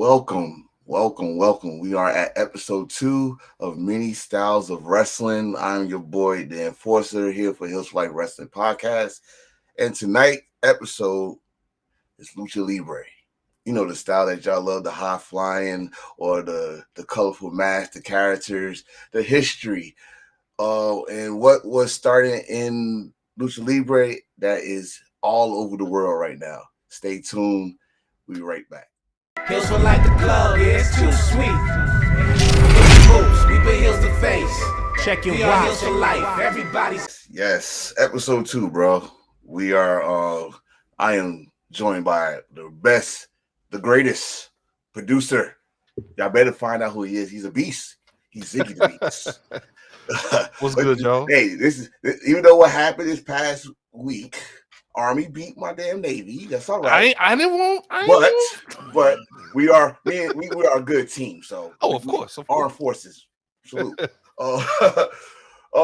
welcome. We are at episode 2 of Many Styles of Wrestling. I'm your boy, the Enforcer, here for Hills Flight Wrestling Podcast. And tonight episode is Lucha Libre. You know the style that y'all love, the high flying or the colorful mask, the characters, the history. And what was starting in Lucha Libre that is all over the world right now. Stay tuned. We'll be right back. Hills feel like the club, yeah, it's too sweet. Hills boots, we put heels to face. Check your watch. Hills for life, everybody's. Yes, episode 2, bro. We are I am joined by the greatest producer. Y'all better find out who he is. He's a beast. He's Ziggy the Beast. What's good, y'all? Hey, even though what happened this past week, Army beat my damn Navy. That's all right. But we are a good team. So of course. Armed Forces. Salute.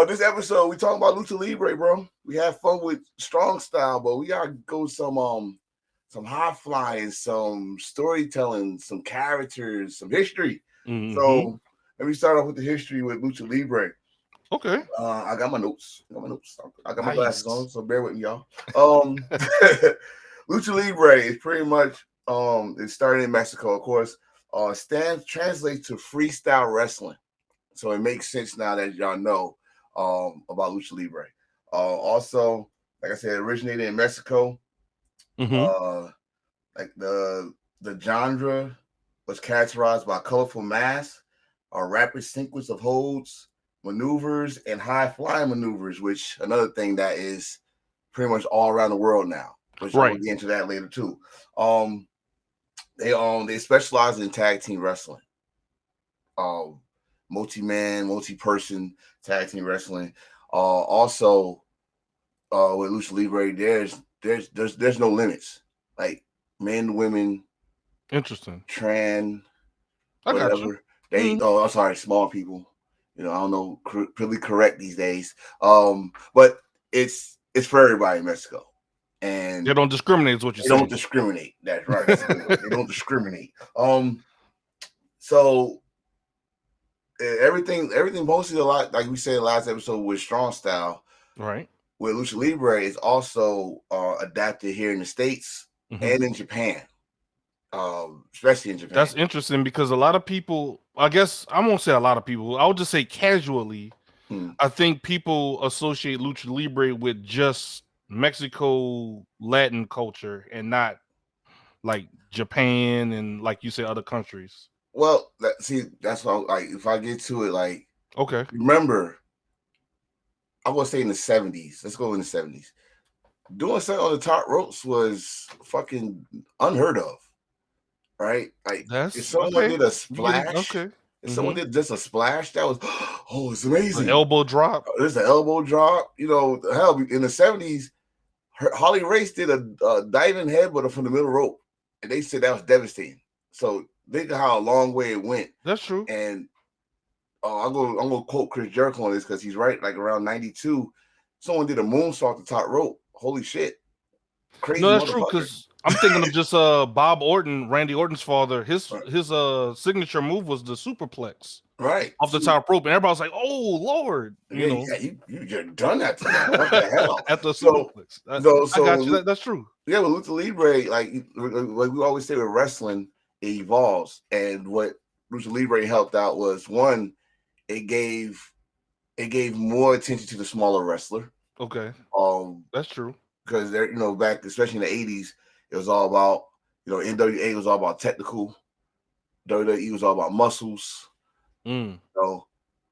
This episode we talking about Lucha Libre, bro. We have fun with strong style, but we gotta go some high flying, some storytelling, some characters, some history. Mm-hmm. So let me start off with the history with Lucha Libre. Okay. I got my notes. I got my glasses on, so bear with me, y'all. Lucha Libre is pretty much it started in Mexico, of course. Translates to freestyle wrestling. So it makes sense now that y'all know about Lucha Libre. Also, like I said, originated in Mexico. Mm-hmm. Like the genre was characterized by colorful masks, a rapid sequence of holds, maneuvers, and high flying maneuvers, which another thing that is pretty much all around the world now. Which we'll get into that later too. They specialize in tag team wrestling. Multi-man, multi-person tag team wrestling. Also, with Lucha Libre, there's no limits. Like men, women, interesting, trans, whatever. I got you. I'm sorry, small people. You know, I don't know really correct these days. But it's for everybody in Mexico. And they don't discriminate, is what you're saying. They don't discriminate. That's right. They don't discriminate. So everything mostly a lot, like we said last episode with strong style. Right. With Lucha Libre is also adapted here in the States and in Japan. Especially in Japan. That's interesting because a lot of people, I guess I won't say a lot of people, I'll just say casually, I think people associate Lucha Libre with just Mexico Latin culture and not like Japan and, like you say, other countries. Well, that's why, like, if I get to it, like, okay, remember, I was saying the 70s. Let's go in the 70s. Doing something on the top ropes was fucking unheard of, right? Like, if someone did a splash, if someone did just a splash, that was, it's amazing. An elbow drop. There's an elbow drop. You know, hell, in the 70s, Holly Race did a diving headbutt from the middle rope, and they said that was devastating. So think of how a long way it went. That's true. And I'm gonna quote Chris Jericho on this because he's right. Like around 92, someone did a moonsault at the top rope. Holy shit! Crazy. No, that's true because I'm thinking of just Bob Orton, Randy Orton's father. His signature move was the superplex, right, off the top rope, and everybody's like, "Oh Lord!" You know, you just done that to me. What the hell? At the superplex. I got you. That's true. Yeah, with Lucha Libre, like we always say with wrestling, it evolves, and what Lucha Libre helped out was one, it gave more attention to the smaller wrestler. Okay. That's true. Because they're, back, especially in the 80s, it was all about, NWA was all about technical, WWE was all about muscles. And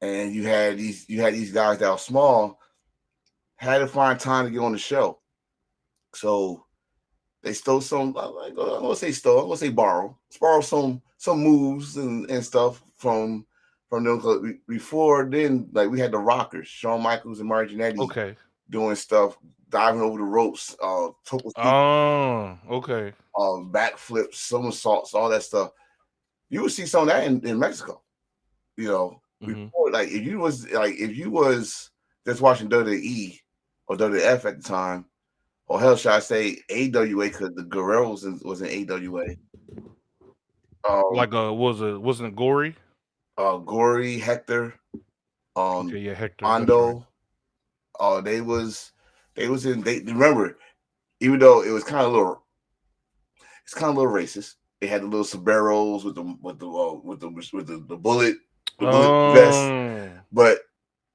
you had these guys that were small, had to find time to get on the show. So they stole some, I'm gonna say borrow some moves and stuff from them. Before then, like we had the Rockers, Shawn Michaels and Mark Jannetty, doing stuff, diving over the ropes, backflips, somersaults, all that stuff. You would see some of that in Mexico. Before, like if you was just watching WWE or WWF at the time, or hell, should I say AWA, because the Guerreros was in AWA. Like wasn't it Gory? Gory, Hector, Okay, yeah, Hector. That's right. Mondo. They was in. They remember, even though it was it's kind of a little racist. They had the little sombreros with the bullet vest, Oh, but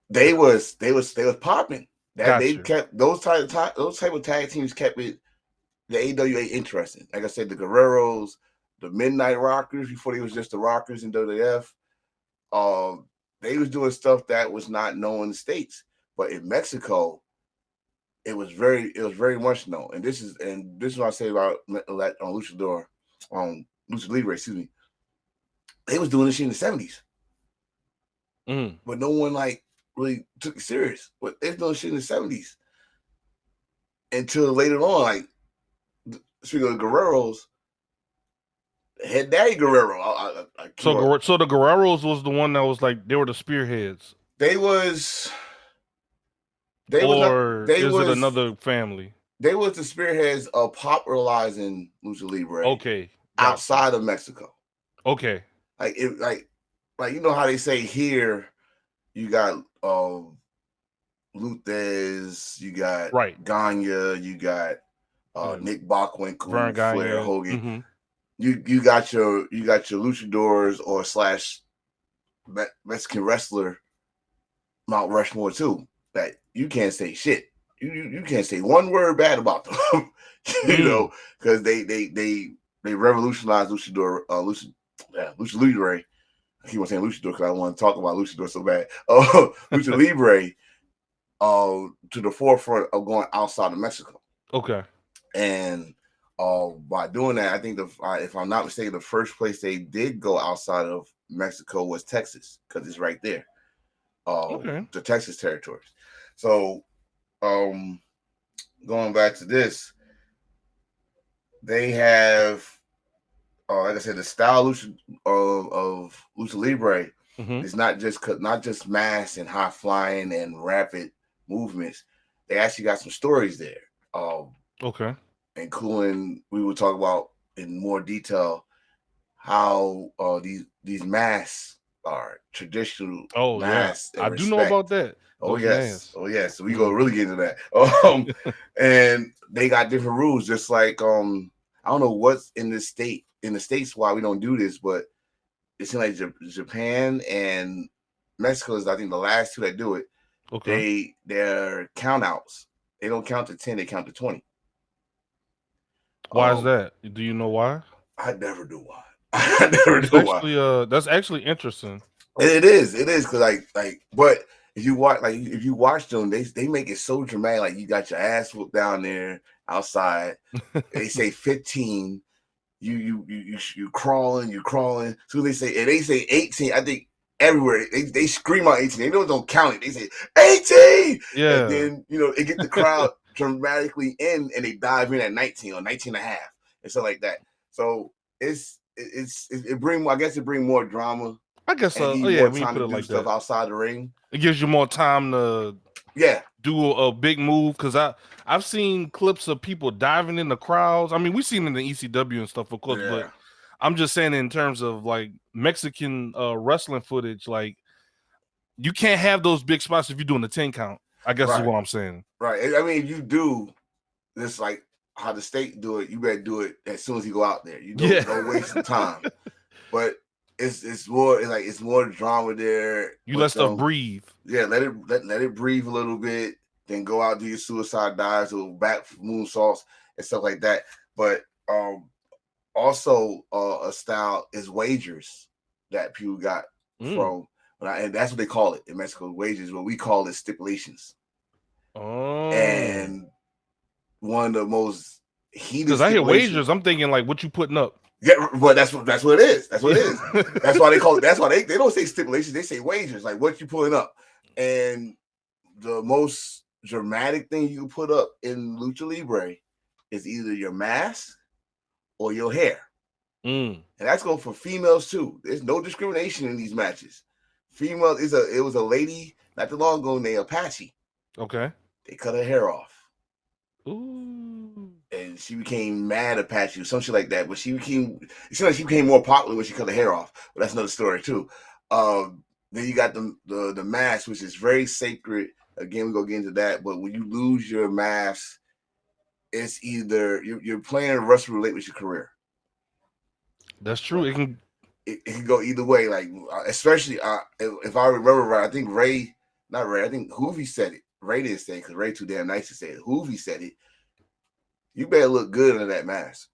they was popping. That they gotcha. kept those type of tag teams kept it the AWA interesting. Like I said, the Guerreros, the Midnight Rockers before they was just the Rockers in WWF. They was doing stuff that was not known in the States, but in Mexico, it was very much known. And this is what I say about Luchador, Lucha Libre, excuse me. They was doing this shit in the 70s. But no one like really took it serious. But they was doing shit in the 70s. Until later on, like speaking of Guerreros, Head Daddy Guerrero. So the Guerreros was the one that was like they were the spearheads. They was it another family? They was the spearheads of popularizing Lucha Libre. Okay, gotcha. Outside of Mexico. Okay, like you know how they say here, you got Luthez, you got Gagne, you got Nick Bockwinkel, Flair, Hogan. Mm-hmm. You got your luchadors or / Mexican wrestler Mount Rushmore too. That you can't say shit. You can't say one word bad about them. You know, because they revolutionized Lucha Libre. I keep on saying Luchador because I want to talk about Luchador so bad. Lucha Libre to the forefront of going outside of Mexico. Okay. And by doing that, I think if I'm not mistaken, the first place they did go outside of Mexico was Texas because it's right there. The Texas territories. So going back to this, they have like I said, the style of Lucha Libre is not just mass and high flying and rapid movements. They actually got some stories there. Okay. Including, we will talk about in more detail how these masks are traditional masks. Yeah. I do know about that. Oh yes. So we gonna really get into that. And they got different rules, just like I don't know what's in the States why we don't do this, but it seems like Japan and Mexico is, I think, the last two that do it. Okay. They're count outs. They don't count to 10, they count to 20. Why is that? Do you know why? I never do why. I never do why. That's actually interesting. It is because but if you watch them, they make it so dramatic. Like you got your ass whooped down there outside. They say 15. You crawling. So they say 18. I think everywhere they scream out 18. They don't count it. They say 18. Yeah. And then it get the crowd dramatically in, and they dive in at 19 or 19 and a half and stuff like that. So it bring more drama. I guess so. Yeah, when you put it like stuff that, outside the ring, it gives you more time to do a big move. Because I've seen clips of people diving in the crowds. I mean, we've seen it in the ECW and stuff, of course, but I'm just saying in terms of like Mexican wrestling footage, like you can't have those big spots if you're doing the 10 count. I guess is what I'm saying. Right. I mean, if you do this like how the state do it, you better do it as soon as you go out there. You don't waste some time. But it's more drama there. You let stuff breathe. Yeah, let it breathe a little bit. Then go out, do your suicide dives or back moonsaults and stuff like that. But also a style is wagers that people got from, and that's what they call it in Mexico. Wagers, what we call it stipulations. Oh, and one of the most heated. Because I hear wagers, I'm thinking like what you putting up. Yeah, but that's what it is. That's what it is. That's why they call it. That's why they don't say stipulations. They say wagers, like what you pulling up. And the most dramatic thing you can put up in Lucha Libre is either your mask or your hair. And that's going for females too. There's no discrimination in these matches. Female it was a lady not too long ago named Apache. Okay. They cut her hair off. Ooh. And she became mad at Apache or some shit like that. But it seemed like she became more popular when she cut her hair off. But that's another story too. Then you got the mask, which is very sacred. Again, we're gonna get into that. But when you lose your mask, it's either you're playing a wrestling relate with your career. That's true. It can go either way. Like especially if I remember right, I think I think Hoovy said it. Ray didn't say it because Ray too damn nice to say it. Hoovy said it. You better look good under that mask.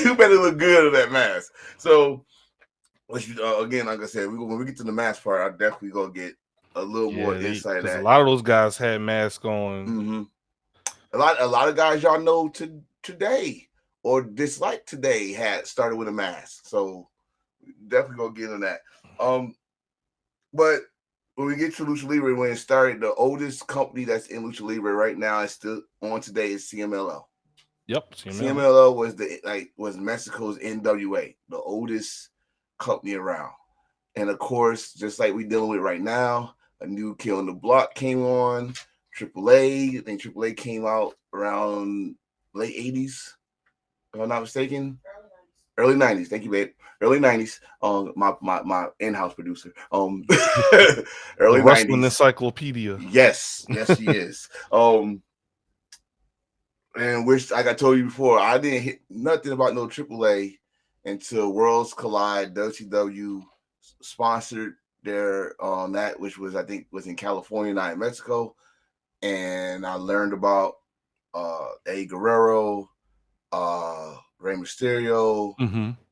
you better look good under that mask. So, again, like I said, when we get to the mask part, I definitely gonna get a little more insight. Because a lot of those guys had masks on. Mm-hmm. A lot of guys y'all know today or dislike today had started with a mask. So definitely gonna get into that. But when we get to Lucha Libre, when it started, the oldest company that's in Lucha Libre right now is still on today is CMLL. Yep, CMLL was Mexico's NWA, the oldest company around. And of course, just like we're dealing with right now, a new kid on the block came on. AAA, I think AAA came out around late 80s, if I'm not mistaken. Early 90s. Thank you, babe. Early 90s. My in-house producer. Early the wrestling 90s. Encyclopedia. Yes, she is. And which, like I told you before, I didn't hit nothing about no AAA until Worlds Collide. WCW sponsored their that, which was I think was in California, not in Mexico. And I learned about Eddie Guerrero, Rey Mysterio,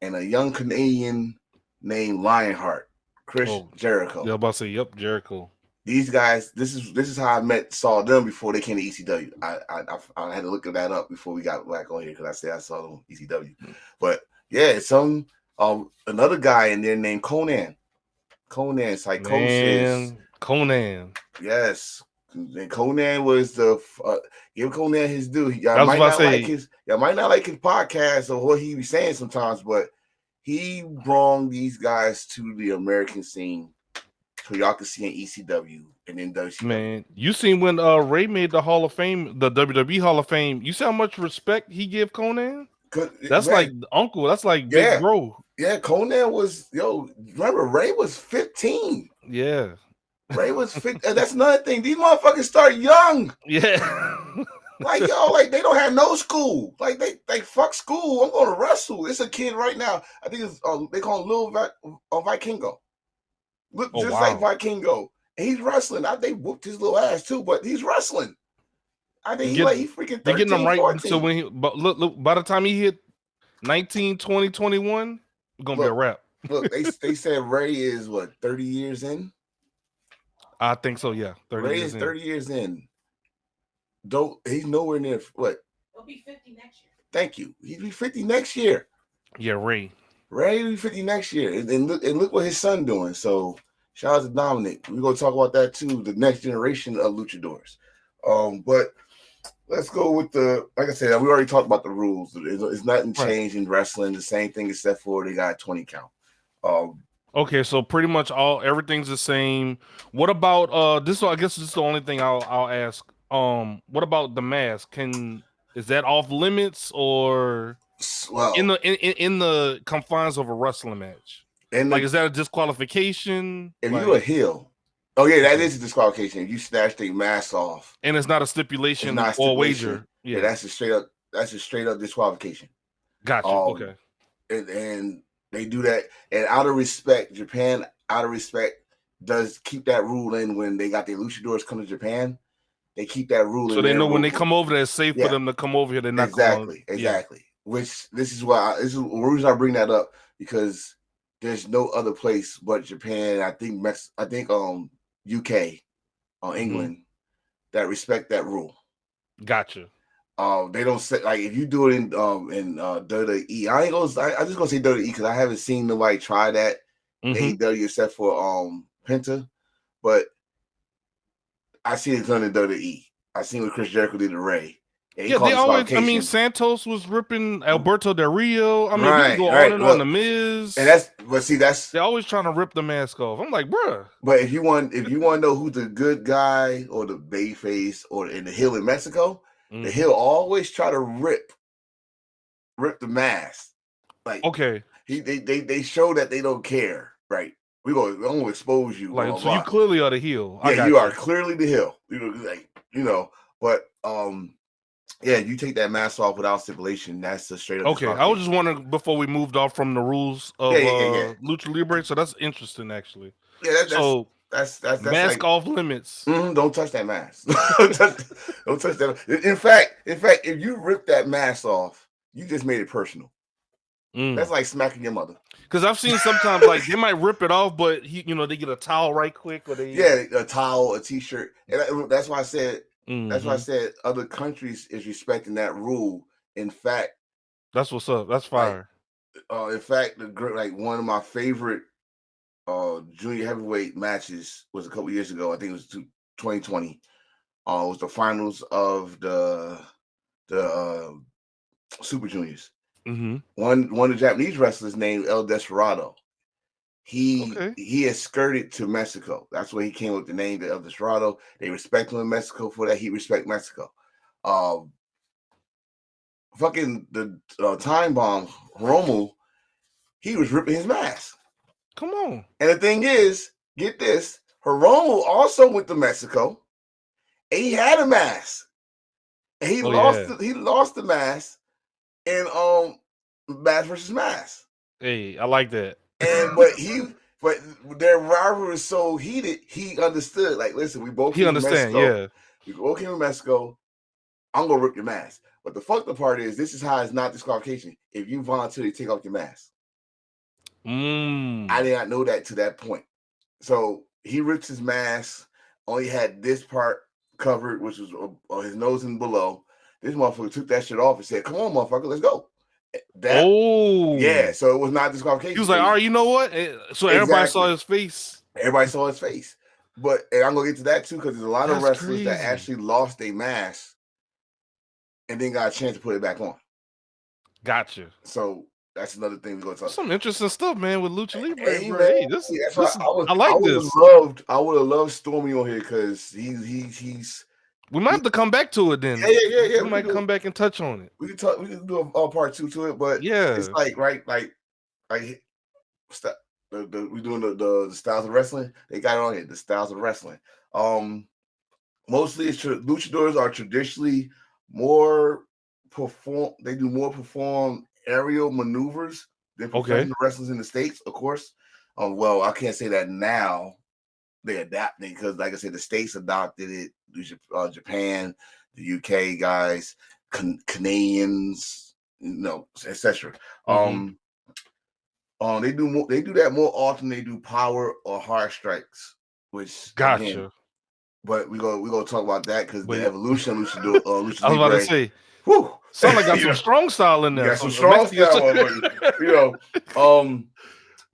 and a young Canadian named Lionheart, Chris Jericho. Yeah, I'm about to say, yep, Jericho. These guys, this is how I saw them before they came to ECW. I had to look that up before we got back on here because I said I saw them ECW. But yeah, some another guy in there named Conan. Conan Psychosis. Man, Conan. Yes. And Conan was give Conan his due. Y'all might not like his podcast or what he be saying sometimes, but he brought these guys to the American scene so y'all can see in ECW and then WCW. Man, you seen when Ray made the Hall of Fame, the WWE Hall of Fame, you see how much respect he give Conan? That's like uncle. That's like big bro. Yeah, Conan was remember Ray was 15. Yeah. Ray was 15. That's another thing. These motherfuckers start young. Yeah. Like they don't have no school. Like they fuck school. I'm going to wrestle. It's a kid right now. I think it's they call him Lil Vikingo. Look like Vikingo. And he's wrestling. They whooped his little ass too, but he's wrestling. I think he freaking 13, they're getting him right. 14. So but look, by the time he hit 19, 20, 21, it's gonna be a wrap. Look, they said Ray is what 30 years in. I think so. Yeah, 30 Ray years is 30 years in. He's nowhere near what? He'll be 50 next year. Thank you. He'll be 50 next year. Yeah, Ray will be 50 next year, and look what his son doing. So shout out to Dominic. We're gonna talk about that too. The next generation of luchadors. But let's go with like I said, we already talked about the rules. It's nothing changed in wrestling. The same thing except for they got 20 count. Okay, so pretty much everything's the same. What about this? I guess this is the only thing I'll ask. What about the mask? Is that off limits or in the confines of a wrestling match? Is that a disqualification? If you're a heel, that is a disqualification. If you snatch the mask off, and it's not a stipulation or wager. Yeah, that's a straight up disqualification. Gotcha. Okay. And they do that, and out of respect, Japan, does keep that rule in when they got their luchadors come to Japan. They keep that rule in. So they know when they come over there, it's safe for them to come over here. They're not exactly. Which this is the reason I bring that up, because there's no other place but Japan. I think UK, England, that respect that rule. Gotcha. They don't say if you do it in WWE. I'm just gonna say WWE because I haven't seen nobody try that AEW except for Penta, but I seen it done in WWE. I seen what Chris Jericho did to Ray. Yeah, they always. I mean, Santos was ripping Alberto Del Rio. I mean, we can go on and on. The Miz, and that's they're always trying to rip the mask off. I'm like, bruh. But if you want to know who's the good guy or the babyface or in the heel in Mexico, the heel always try to rip the mask. Like, okay, they show that they don't care, right? We're gonna expose you. like, Blah, so blah. you clearly are the heel. Yeah, I got you are clearly the heel. But yeah, you take that mask off without stipulation. That's a straight up. Okay, I was just wondering before we moved off from the rules of Lucha Libre, so that's interesting actually. Yeah, that's mask like, off limits. Don't touch that mask. don't touch that. In fact, if you rip that mask off, you just made it personal. That's like smacking your mother. Because I've seen sometimes like they might rip it off, but they get a towel right quick, or they a towel, a t-shirt, and that's why I said. That's why I said other countries is respecting that rule. In fact, that's what's up. That's fire. In fact, one of my favorite junior heavyweight matches was a couple years ago. I think it was 2020. It was the finals of the Super Juniors. One of the Japanese wrestlers named El Desperado. He escorted to Mexico. That's where he came with the name of El Desperado. They respect him in Mexico for that. He respect Mexico. Fucking the time bomb Rommel, he was ripping his mask. Come on. And the thing is, get this, Hiromu also went to Mexico, and he had a mask. And he lost the mask in mask versus mask. Hey, I like that. And but their rivalry was so heated, he understood. Like, listen, we both came to Mexico. Yeah. We both came to Mexico. I'm gonna rip your mask. But the fucked up part is, this is how it's not disqualification. If you voluntarily take off your mask. I did not know that to that point. So he ripped his mask, only had this part covered, which was his nose and below. This motherfucker took that shit off and said, "Come on, motherfucker, let's go." Yeah, so it was not disqualification. He was like, "All right, you know what?" So everybody saw his face. Everybody saw his face. And I'm gonna get to that too, because there's a lot of wrestlers that actually lost their mask and then got a chance to put it back on. Gotcha. So that's another thing we're gonna talk. Some interesting stuff, man, with Lucha Libre. I would have loved Stormy on here, because he's. We might have to come back to it then. Yeah. We might come back and touch on it. We can do a part 2 to it, but it's like we're doing the styles of wrestling. They got it on here, the styles of wrestling. Mostly luchadors are traditionally more they do more perform aerial maneuvers than professional wrestlers in the States, of course. Well, I can't say that now. They adapted, because, like I said, the States adopted it. Japan, the UK guys, Canadians, etc. They do that more often. They do power or hard strikes, which gotcha. But we go talk about that, because the evolution Lucha Libre. I was about to say, sound like got some strong style in there. Yeah, some strong style.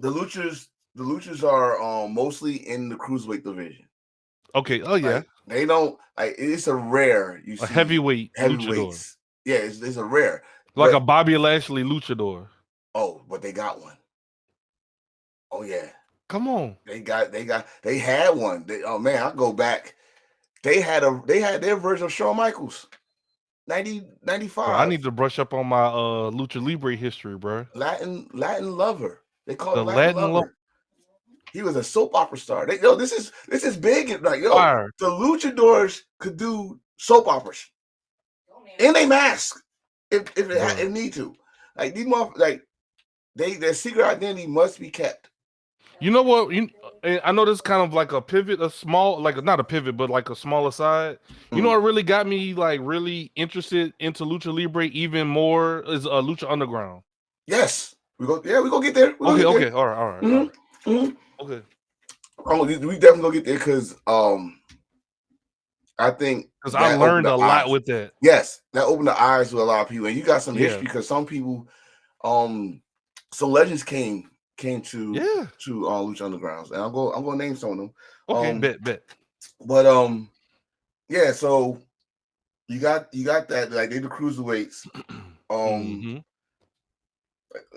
The Luchas are mostly in the cruiserweight division. Okay. Oh yeah. They don't it's a rare. You see heavyweights. Yeah, it's a rare. Like a Bobby Lashley luchador. Oh, but they got one. Oh yeah. Come on. They had one. I go back. They had their version of Shawn Michaels. 95. Bro, I need to brush up on my Lucha Libre history, bro. Latin lover. They call it Latin lover. He was a soap opera star. This is big. The luchadors could do soap operas in a mask if it need to. Like, these motherfuckers, their secret identity must be kept. You know what? I know this is kind of like a pivot, not a pivot, but like a smaller side. You know what really got me really interested into Lucha Libre even more is Lucha Underground. Yes, we go get there. Okay, all right. Mm-hmm. Okay. We definitely gonna get there, because I think I learned a lot with that. Yes, that opened the eyes with a lot of people, and you got some history, because some people, some legends came to Lucha Undergrounds, and I'm gonna name some of them. Okay, bet. But yeah, so you got that, they the cruiserweights.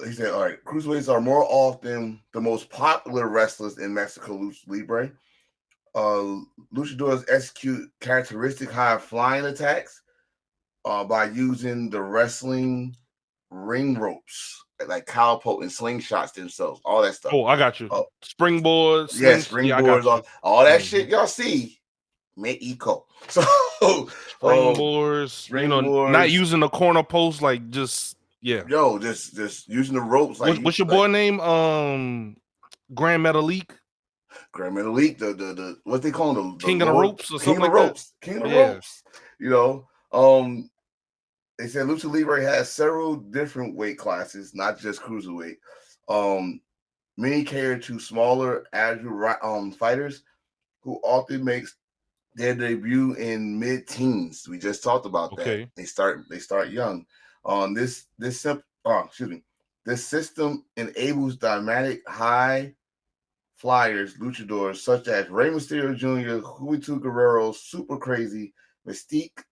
He said, all right, cruiserweights are more often the most popular wrestlers in Mexico Lucha Libre. Luchadors execute characteristic high flying attacks, by using the wrestling ring ropes, like cowpoke and slingshots themselves, all that stuff. Oh, I got you. Oh, Springboard, yeah, yeah, I got springboards, you. all that shit y'all see, Mexico. So, springboards, not springboards, using the corner post, like just just using the ropes, like what's your boy name? Grand Metalik, Grand Elite, the what they call him, the King of the Lord, Ropes or King of something the like that. Ropes, King of the Yeah. Ropes. They said Lucha Libre has several different weight classes, not just cruiserweight. Many cater to smaller, agile fighters who often makes their debut in mid-teens. We just talked about that. Okay. They start young. This system enables dynamic high flyers, luchadors such as Rey Mysterio Jr., Juventud Guerrero, Super Crazy, Mystique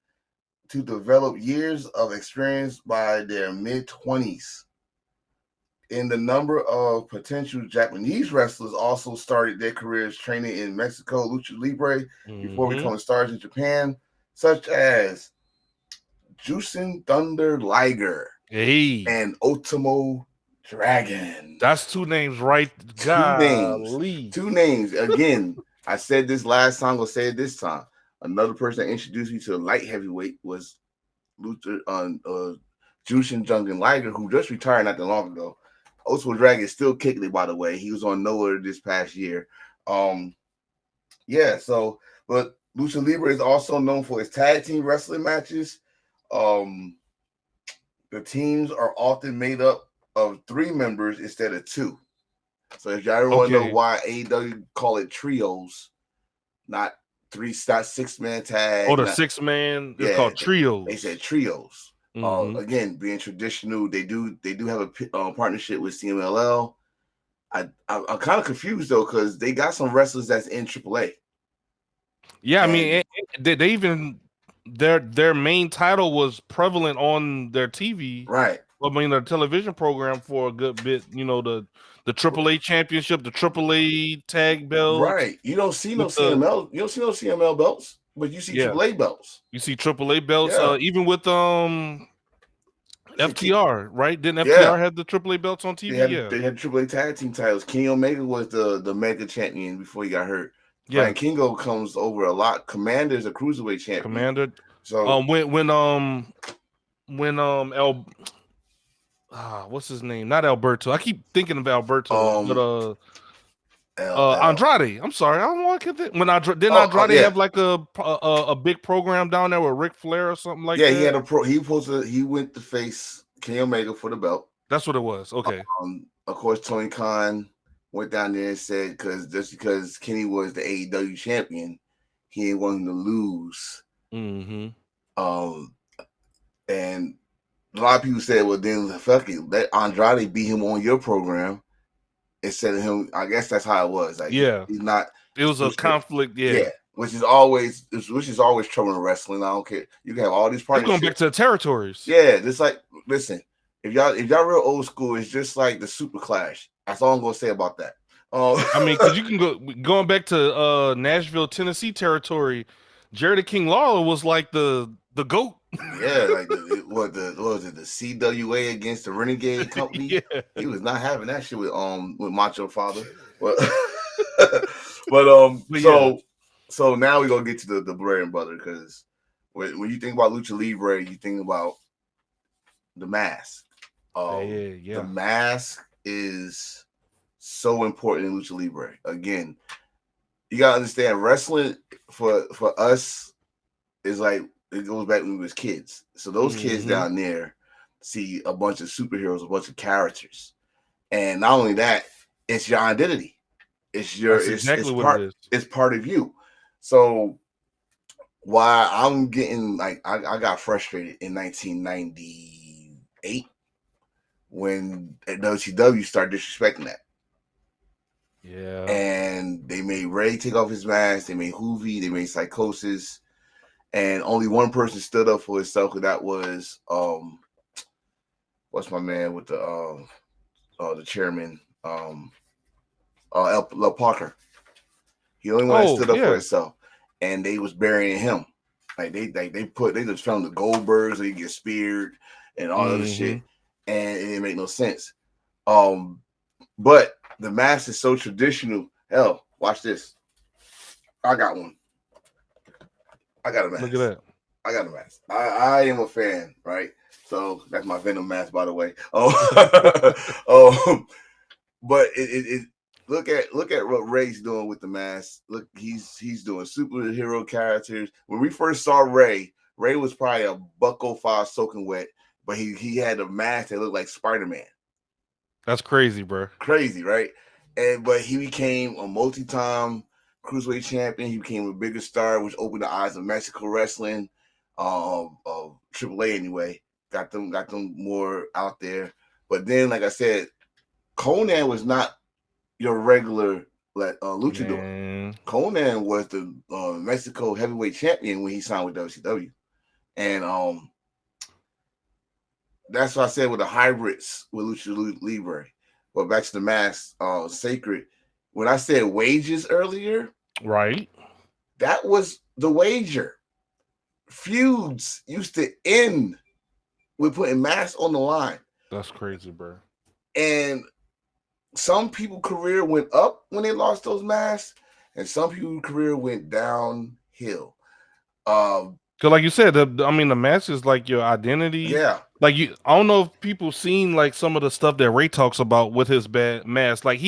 to develop years of experience by their mid-20s. And the number of potential Japanese wrestlers also started their careers training in Mexico, Lucha Libre, before becoming stars in Japan, such as Jushin Thunder Liger and Ultimo Dragon. That's two names, right? Two names. Again, I said this last time, I'll say it this time. Another person that introduced me to light heavyweight was Jushin Thunder Liger, who just retired not that long ago. Ultimo Dragon is still kicking it, by the way. He was on Nowhere this past year. But Lucha Libre is also known for its tag team wrestling matches. The teams are often made up of 3 members instead of 2. So if y'all ever want to know why AEW call it trios, not 6-man tag. Oh, the 6-man, it's called trios. They said trios. Again, being traditional, they do have a partnership with CMLL. I'm kind of confused though, because they got some wrestlers that's in AAA. Yeah, I mean, they even their main title was prevalent on their TV, right? I mean, their television program for a good bit. The AAA championship, the AAA tag belt. Right. You don't see no CML. You don't see no CML belts, but you see AAA belts. You see AAA belts. Even with FTR, right? Didn't FTR have the AAA belts on TV? They had AAA tag team titles. Kenny Omega was the mega champion before he got hurt. Yeah, Brian Kingo comes over a lot. Commander's a cruiserweight champion. Commander. So what's his name? Not Alberto. I keep thinking of Alberto, but Andrade. I'm sorry, I don't want to think. When Andrade have like a big program down there with Ric Flair or something like that? Yeah, he had he went to face Kenny Omega for the belt. That's what it was. Okay. Of course, Tony Khan went down there and said because Kenny was the AEW champion, he didn't want him to lose. And a lot of people said, well, then fuck it, let Andrade beat him on your program instead of him. I guess that's how it was. Like, he's not. It was a conflict. Yeah, which is always trouble in wrestling. I don't care. You can have all these partnerships. Going back to the territories. Yeah, just like listen. If y'all real old school, it's just like the Super Clash. That's all I'm gonna say about that. I mean, because you can going back to Nashville, Tennessee territory. Jerry the King Lawler was like the GOAT. Yeah, like what was it? The CWA against the Renegade Company. He was not having that shit with Macho Father. So now we're gonna get to the bread and butter, because when you think about Lucha Libre, you think about the mask. The mask is so important in Lucha Libre. Again, you gotta understand, wrestling for us is like, it goes back when we was kids. So those kids down there see a bunch of superheroes, a bunch of characters, and not only that, it's your identity. It's part of you. So why I'm getting like I got frustrated in 1998 when WCW started disrespecting that. Yeah. And they made Ray take off his mask, they made Hoovy, they made Psychosis, and only one person stood up for himself, and that was what's my man with the chairman, El Parker. He only one that stood up for himself, and they was burying him. Like they just found the Goldbergs, so you get speared and all other shit, and it didn't make no sense. But the mask is so traditional. Hell, watch this. I got one. I got a mask. Look at that. I got a mask. I am a fan, right? So that's my Venom mask, by the way. Oh, but it look at what Ray's doing with the mask. Look, he's doing superhero characters. When we first saw Ray was probably a $105 soaking wet, but he had a mask that looked like Spider-Man. That's crazy, bro. Crazy, right? But he became a multi-time cruiserweight champion. He became a bigger star, which opened the eyes of Mexico wrestling, of AAA anyway. Got them more out there. But then, like I said, Conan was not your regular luchador. Conan was the Mexico heavyweight champion when he signed with WCW, and that's what I said with the hybrids with Lucha Libre. But back to the mask, sacred. When I said wages earlier, right, that was the wager. Feuds used to end with putting masks on the line. That's crazy, bro. And some people's career went up when they lost those masks, and some people's career went downhill. Cause like you said, the mask is like your identity. Yeah. Like I don't know if people seen like some of the stuff that Ray talks about with his bad mask. Like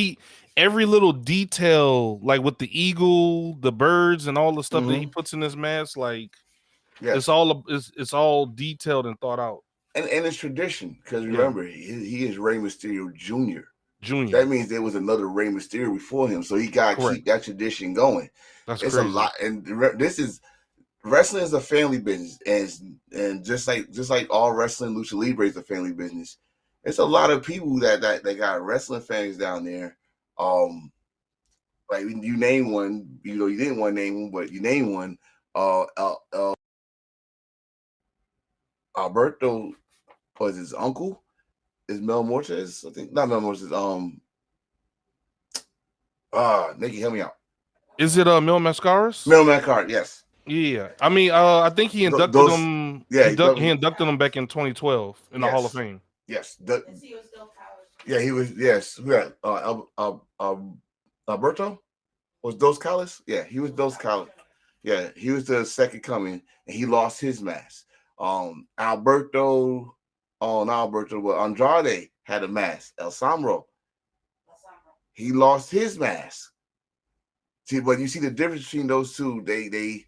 every little detail, like with the eagle, the birds, and all the stuff that he puts in his mask, like it's all detailed and thought out. And it's tradition, because remember, he is Rey Mysterio Jr. Junior. That means there was another Rey Mysterio before him, so he got to keep that tradition going. It's crazy. A lot, and wrestling is a family business, and just like all wrestling, Lucha Libre is a family business. It's a lot of people that got wrestling fans down there. Like you name one, you didn't want to name one, but you name one. Alberto was his uncle. Is Mel Mortes? I think not Mel Mortes. Nikki, help me out. Is it Mil Mascaras? Mil Mascaras, yes. Yeah, I think he inducted him. Yeah, he inducted him back in 2012 in the Hall of Fame. Yes. He was. Yes. Who got Alberto? Was Dos Callis? Yeah, he was Dos Callis. Yeah, he was the second coming, and he lost his mask. Alberto, not Alberto, but Andrade had a mask. El Sambro. He lost his mask. See, but you see the difference between those two. They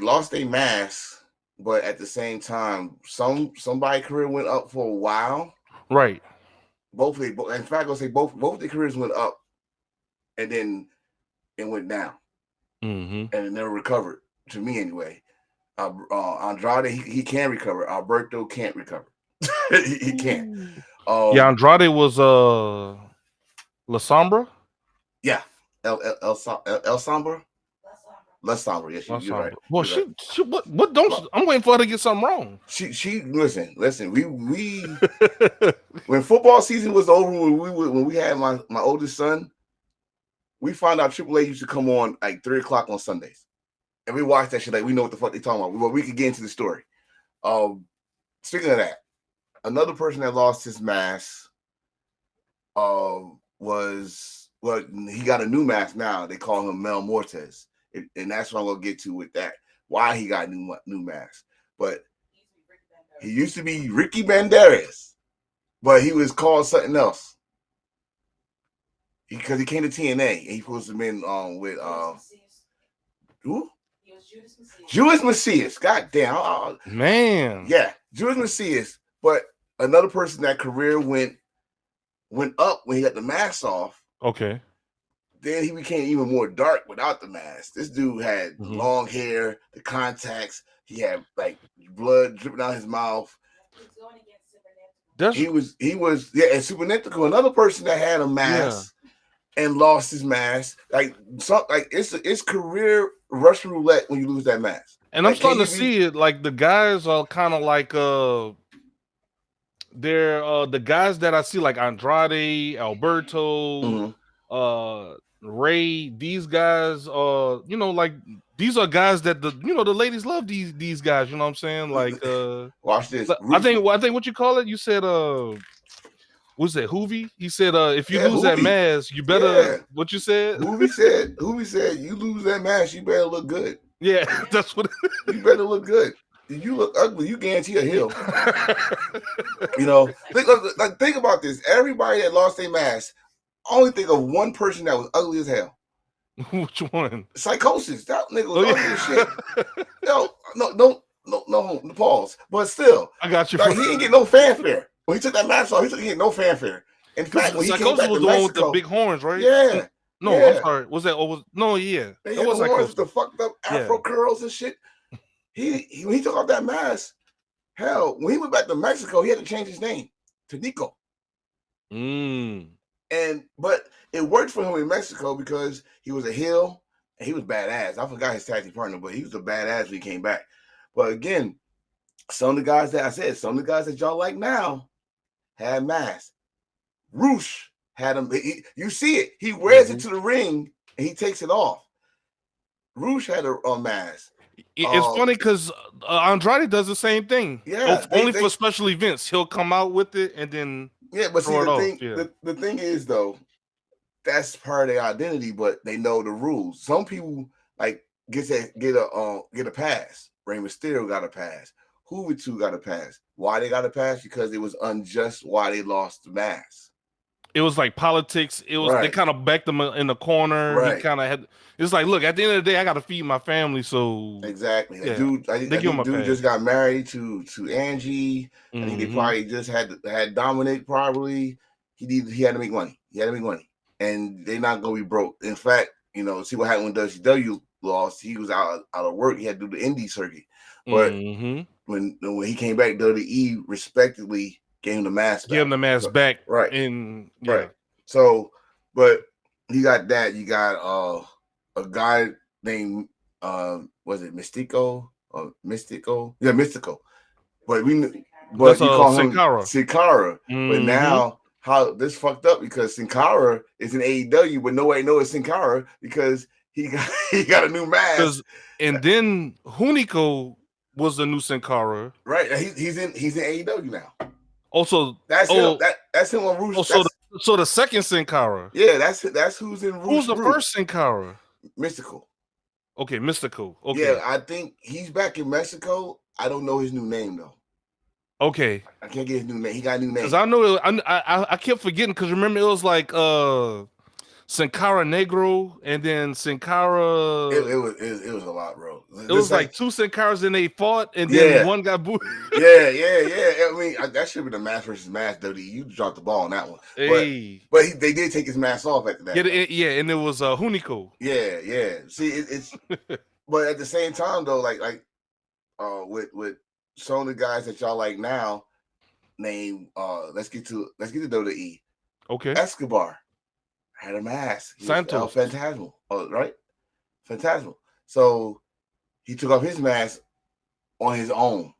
lost their mask, but at the same time, somebody's career went up for a while. Right. In fact, I'll say both their careers went up, and then it went down, and it never recovered. To me, anyway. Andrade, he can recover. Alberto can't recover. he can't. Andrade was La Sombra. Yeah, El Sombra. La Sombra. Yes, you're right. Well, she what don't I'm waiting for her to get something wrong. She listen. We when football season was over, when we had my oldest son, we found out AAA used to come on like 3:00 on Sundays. And we watched that shit like we know what the fuck they talking about. But we could get into the story. Speaking of that, another person that lost his mask he got a new mask now. They call him Mel Mortes. And that's what I'm gonna get to with that. Why he got new mask. But he used to be Ricky Banderas, but he was called something else. Because he came to TNA and he supposed to have been with who? Judas Macias. God damn. Man. Yeah, Judas Macias. But another person that career went up when he got the mask off. Okay. Then he became even more dark without the mask. This dude had long hair, the contacts. He had like blood dripping out his mouth. He was and Supernatural, another person that had a mask and lost his mask. It's career Russian roulette when you lose that mask. And I'm starting to see it. Like the guys are kind of like they're the guys that I see like Andrade, Alberto, Ray. These guys like these are guys that the ladies love these guys. You know what I'm saying? Like watch this. I think what you call it. You said what's that? Hoovy? He said if you lose that Hoovy. mask, you better. What you said? Hoovy said you lose that mask, you better look good. Yeah, that's what. You better look good. If you look ugly, you guarantee a hill. Think about this. Everybody that lost their mask, only think of one person that was ugly as hell. Which one? Psychosis. That nigga was ugly as shit. No, pause. But still, I got you. Like, he didn't get no fanfare. When he took that mask off, he didn't get no fanfare. In fact, when he came back was to the one Mexico, with the big horns, right? Yeah. No, yeah. I'm sorry. Was that? Yeah. They had the horns with the fucked up afro curls and shit. When he took off that mask, hell, when he went back to Mexico, he had to change his name to Nico. But it worked for him in Mexico because he was a heel and he was badass. I forgot his tag team partner, but he was a badass when he came back. But again, some of the guys that y'all like now had masks. Roosh had him. You see it. He wears it to the ring and he takes it off. Roosh had a mask. It's funny because Andrade does the same thing. Yeah, only for special events. He'll come out with it and then but see the thing is though, that's part of their identity, but they know the rules. Some people like get a pass. Rey Mysterio got a pass. Juventud got a pass. Why they got a pass? Because it was unjust why they lost the mask. It was like politics. It was they kind of backed him in the corner. Right. He kind of had. It's like, look, at the end of the day, I got to feed my family. So exactly, dude just got married to Angie. I think they probably just had Dominic. Probably he had to make money. And they're not gonna be broke. In fact, see what happened when WCW lost. He was out of work. He had to do the indie circuit. But when he came back, WWE respectively gave him the mask back. Give him the mask back. Right. Right. So, but you got that. You got a guy named was it Mystico? Mystico? Yeah, Mystico. But you call him Sin Cara. But now how this fucked up because Sin Cara is in AEW, but nobody knows it's Sin Cara because he got a new mask. And then Hunico was the new Sin Cara. Right. He's in AEW now. Also, that's him on Roosh. So the second Sin Cara. Yeah, that's who's in Roosh. Who's the first Sin Cara? Mystical. Okay, Mystical. Okay. Yeah, I think he's back in Mexico. I don't know his new name though. Okay. I can't get his new name. He got a new name. Because I know I kept forgetting because remember it was like Sin Cara Negro and then Sin Cara. It was a lot, bro. It was like two Sin Caras and they fought and then one got booed. Yeah. I mean, that should be the mask versus mask, Dodie. You dropped the ball on that one. Hey. But they did take his mask off after that. Yeah, and it was Hunico. Yeah. See, it's but at the same time though, like with some of the guys that y'all like now, name let's get to WWE. Okay. Escobar had a mask. Santos. Phantasmal. Right? Phantasmal. So he took off his mask on his own.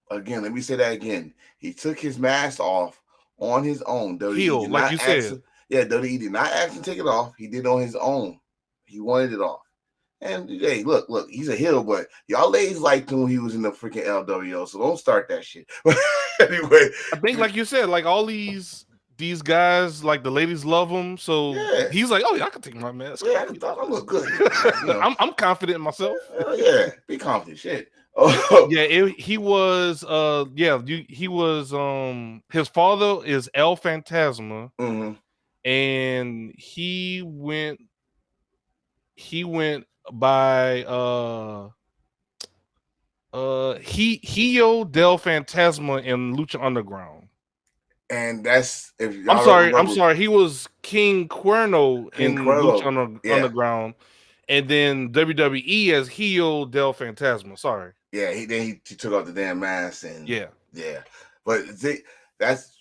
Again, let me say that again. He took his mask off on his own. Heel, like you said. WWE did not ask him to take it off. He did it on his own. He wanted it off. And hey, look, he's a heel, but y'all ladies liked him when he was in the freaking LWO, so don't start that shit. Anyway. I think like you said, like all these guys, like the ladies love him. So he's like, oh yeah, I can take my mask. Yeah, I look good. I'm confident in myself. Yeah, be confident. Shit. He was he was his father is El Phantasma. And he went by Hio del Fantasma in Lucha Underground. And that's I'm sorry. He was King Cuerno in Lucha Underground, and then WWE as Hio del Fantasma. Sorry. Yeah, he took off the damn mask and yeah. But that's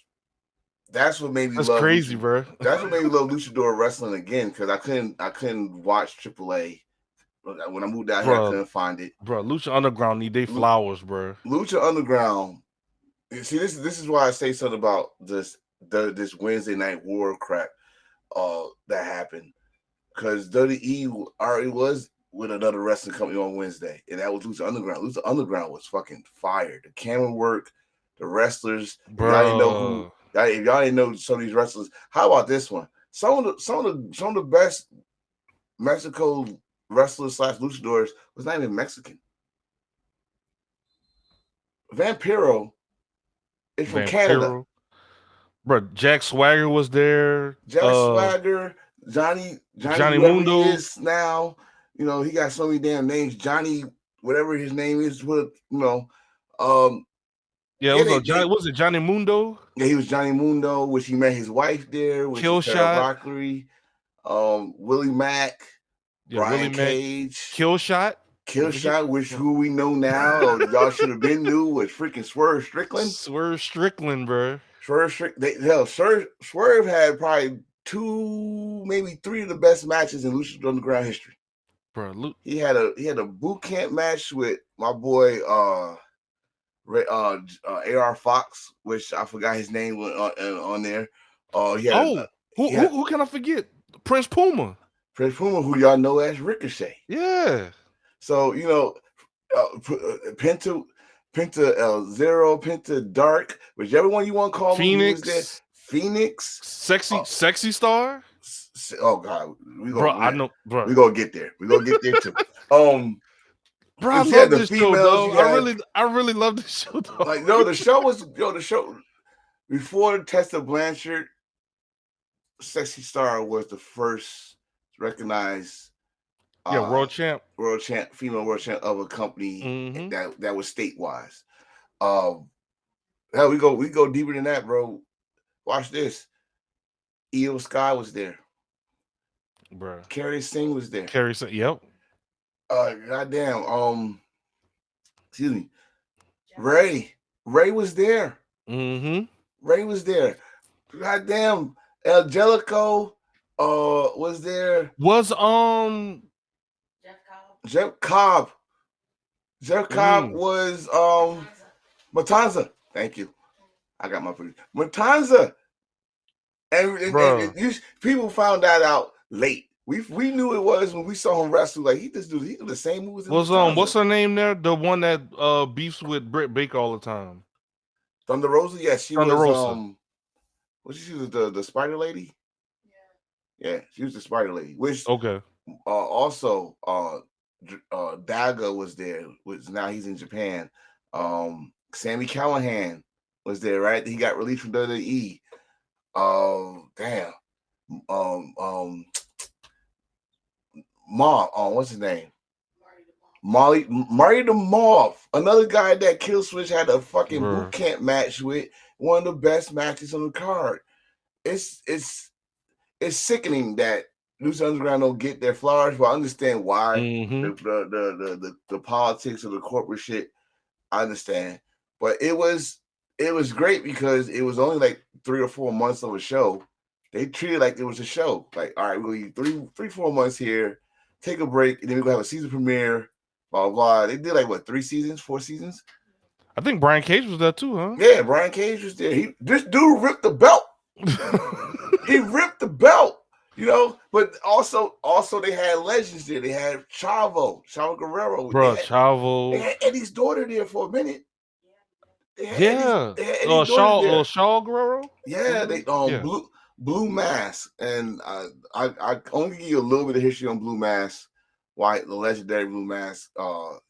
what made me love. That's crazy, bro. That's what made me love luchador wrestling again because I couldn't watch AAA. When I moved out here, I couldn't find it. Bro, Lucha Underground need their flowers, bro. Lucha Underground. See, this is why I say something about this Wednesday Night War crap that happened. Because WWE already was with another wrestling company on Wednesday, and that was Lucha Underground. Lucha Underground was fucking fire. The camera work, the wrestlers. If y'all didn't know who, if y'all didn't know some of these wrestlers, how about this one? Some of the best Mexico wrestlers / luchadors was not even Mexican. Vampiro is from Canada. Bro, Jack Swagger was there. Jack Swagger, Johnny Mundo is now. You know, he got so many damn names. Johnny, whatever his name is, was it Johnny Mundo? Yeah, he was Johnny Mundo, which he met his wife there, which is Tara Rockery, Willie Mack, Brian Cage, Killshot, which who we know now, or y'all should have been knew, was freaking Swerve Strickland. Bro. Swerve had probably 2, maybe 3 of the best matches in Lucha Underground history. Bro, he had a boot camp match with my boy AR Fox, which I forgot his name on there. Who can I forget? Prince Puma, who y'all know as Ricochet. Yeah. So you know, Penta Zero, Penta Dark, whichever one you want to call Phoenix. Him, he was there. Phoenix, sexy star. Oh God, I know, bro. We're gonna get there. We're gonna get there too. Bro, I love this show, though. I really love this show, though. Like, no, the show before Tessa Blanchard, Sexy Star was the first recognized female world champ of a company that was state-wise. Hell, we go deeper than that, bro. Watch this. Io Sky was there. Bro. Carrie Singh was there. Yep. Goddamn. Excuse me. Ray was there. Ray was there. Goddamn. Angelico was there. Was Jeff Cobb. Jeff Cobb was Matanza. Thank you. I got my Matanza. And people found that out late. We knew it was when we saw him wrestle. Like he did the same moves. What's her name there? The one that beefs with Britt Baker all the time. Thunder Rosa. Yes, she Thunder was. Rosa. She was the Spider Lady. Yeah, she was the Spider Lady. Which also Daga was there. Which now he's in Japan. Sammy Callahan was there, right? He got released from WWE. Damn. What's his name? Marty the Moth. Another guy that Killswitch had a fucking boot camp match with. One of the best matches on the card. It's sickening that Lucha Underground don't get their flowers, but I understand why. The politics of the corporate shit. I understand. But it was great because it was only like 3 or 4 months of a show. They treated it like it was a show. Like, all right, we're going to 4 months here, take a break, and then we're going to have a season premiere, blah, blah. They did like, 4 seasons? I think Brian Cage was there too, huh? Yeah, Brian Cage was there. This dude ripped the belt. He ripped the belt, you know. But also they had legends there. They had Chavo Guerrero. Chavo. They had Eddie's daughter there for a minit. Shaw Guerrero. Yeah, they Blue Mask, and I only give you a little bit of history on Blue Mask. Why the legendary Blue Mask?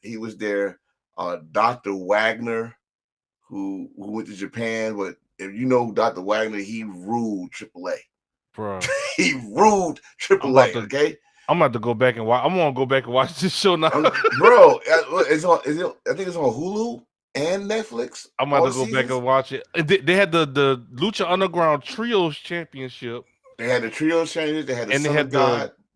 He was there. Dr. Wagner, who went to Japan, but if you know Dr. Wagner, he ruled AAA. Bro, he ruled AAA. Okay, I'm about to go back and watch. I'm gonna go back and watch this show now, bro. It's on. I think it's on Hulu and Netflix. I'm about to go back and watch it. They had the Lucha Underground Trios Championship. They had the Trios Championship. They had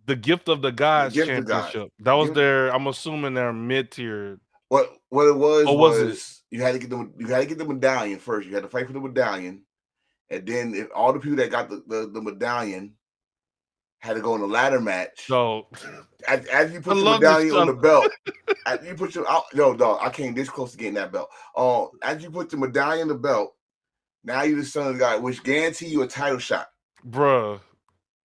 the Gift of the Gods Championship. That was their. I'm assuming their mid tier. What it was you had to get the medallion first. You had to fight for the medallion, and then if all the people that got the medallion had to go in a ladder match. So as you put the medallion on the belt, as you put dog, I came this close to getting that belt. As you put the medallion on the belt, now you're the son of the guy, which guarantee you a title shot, bruh.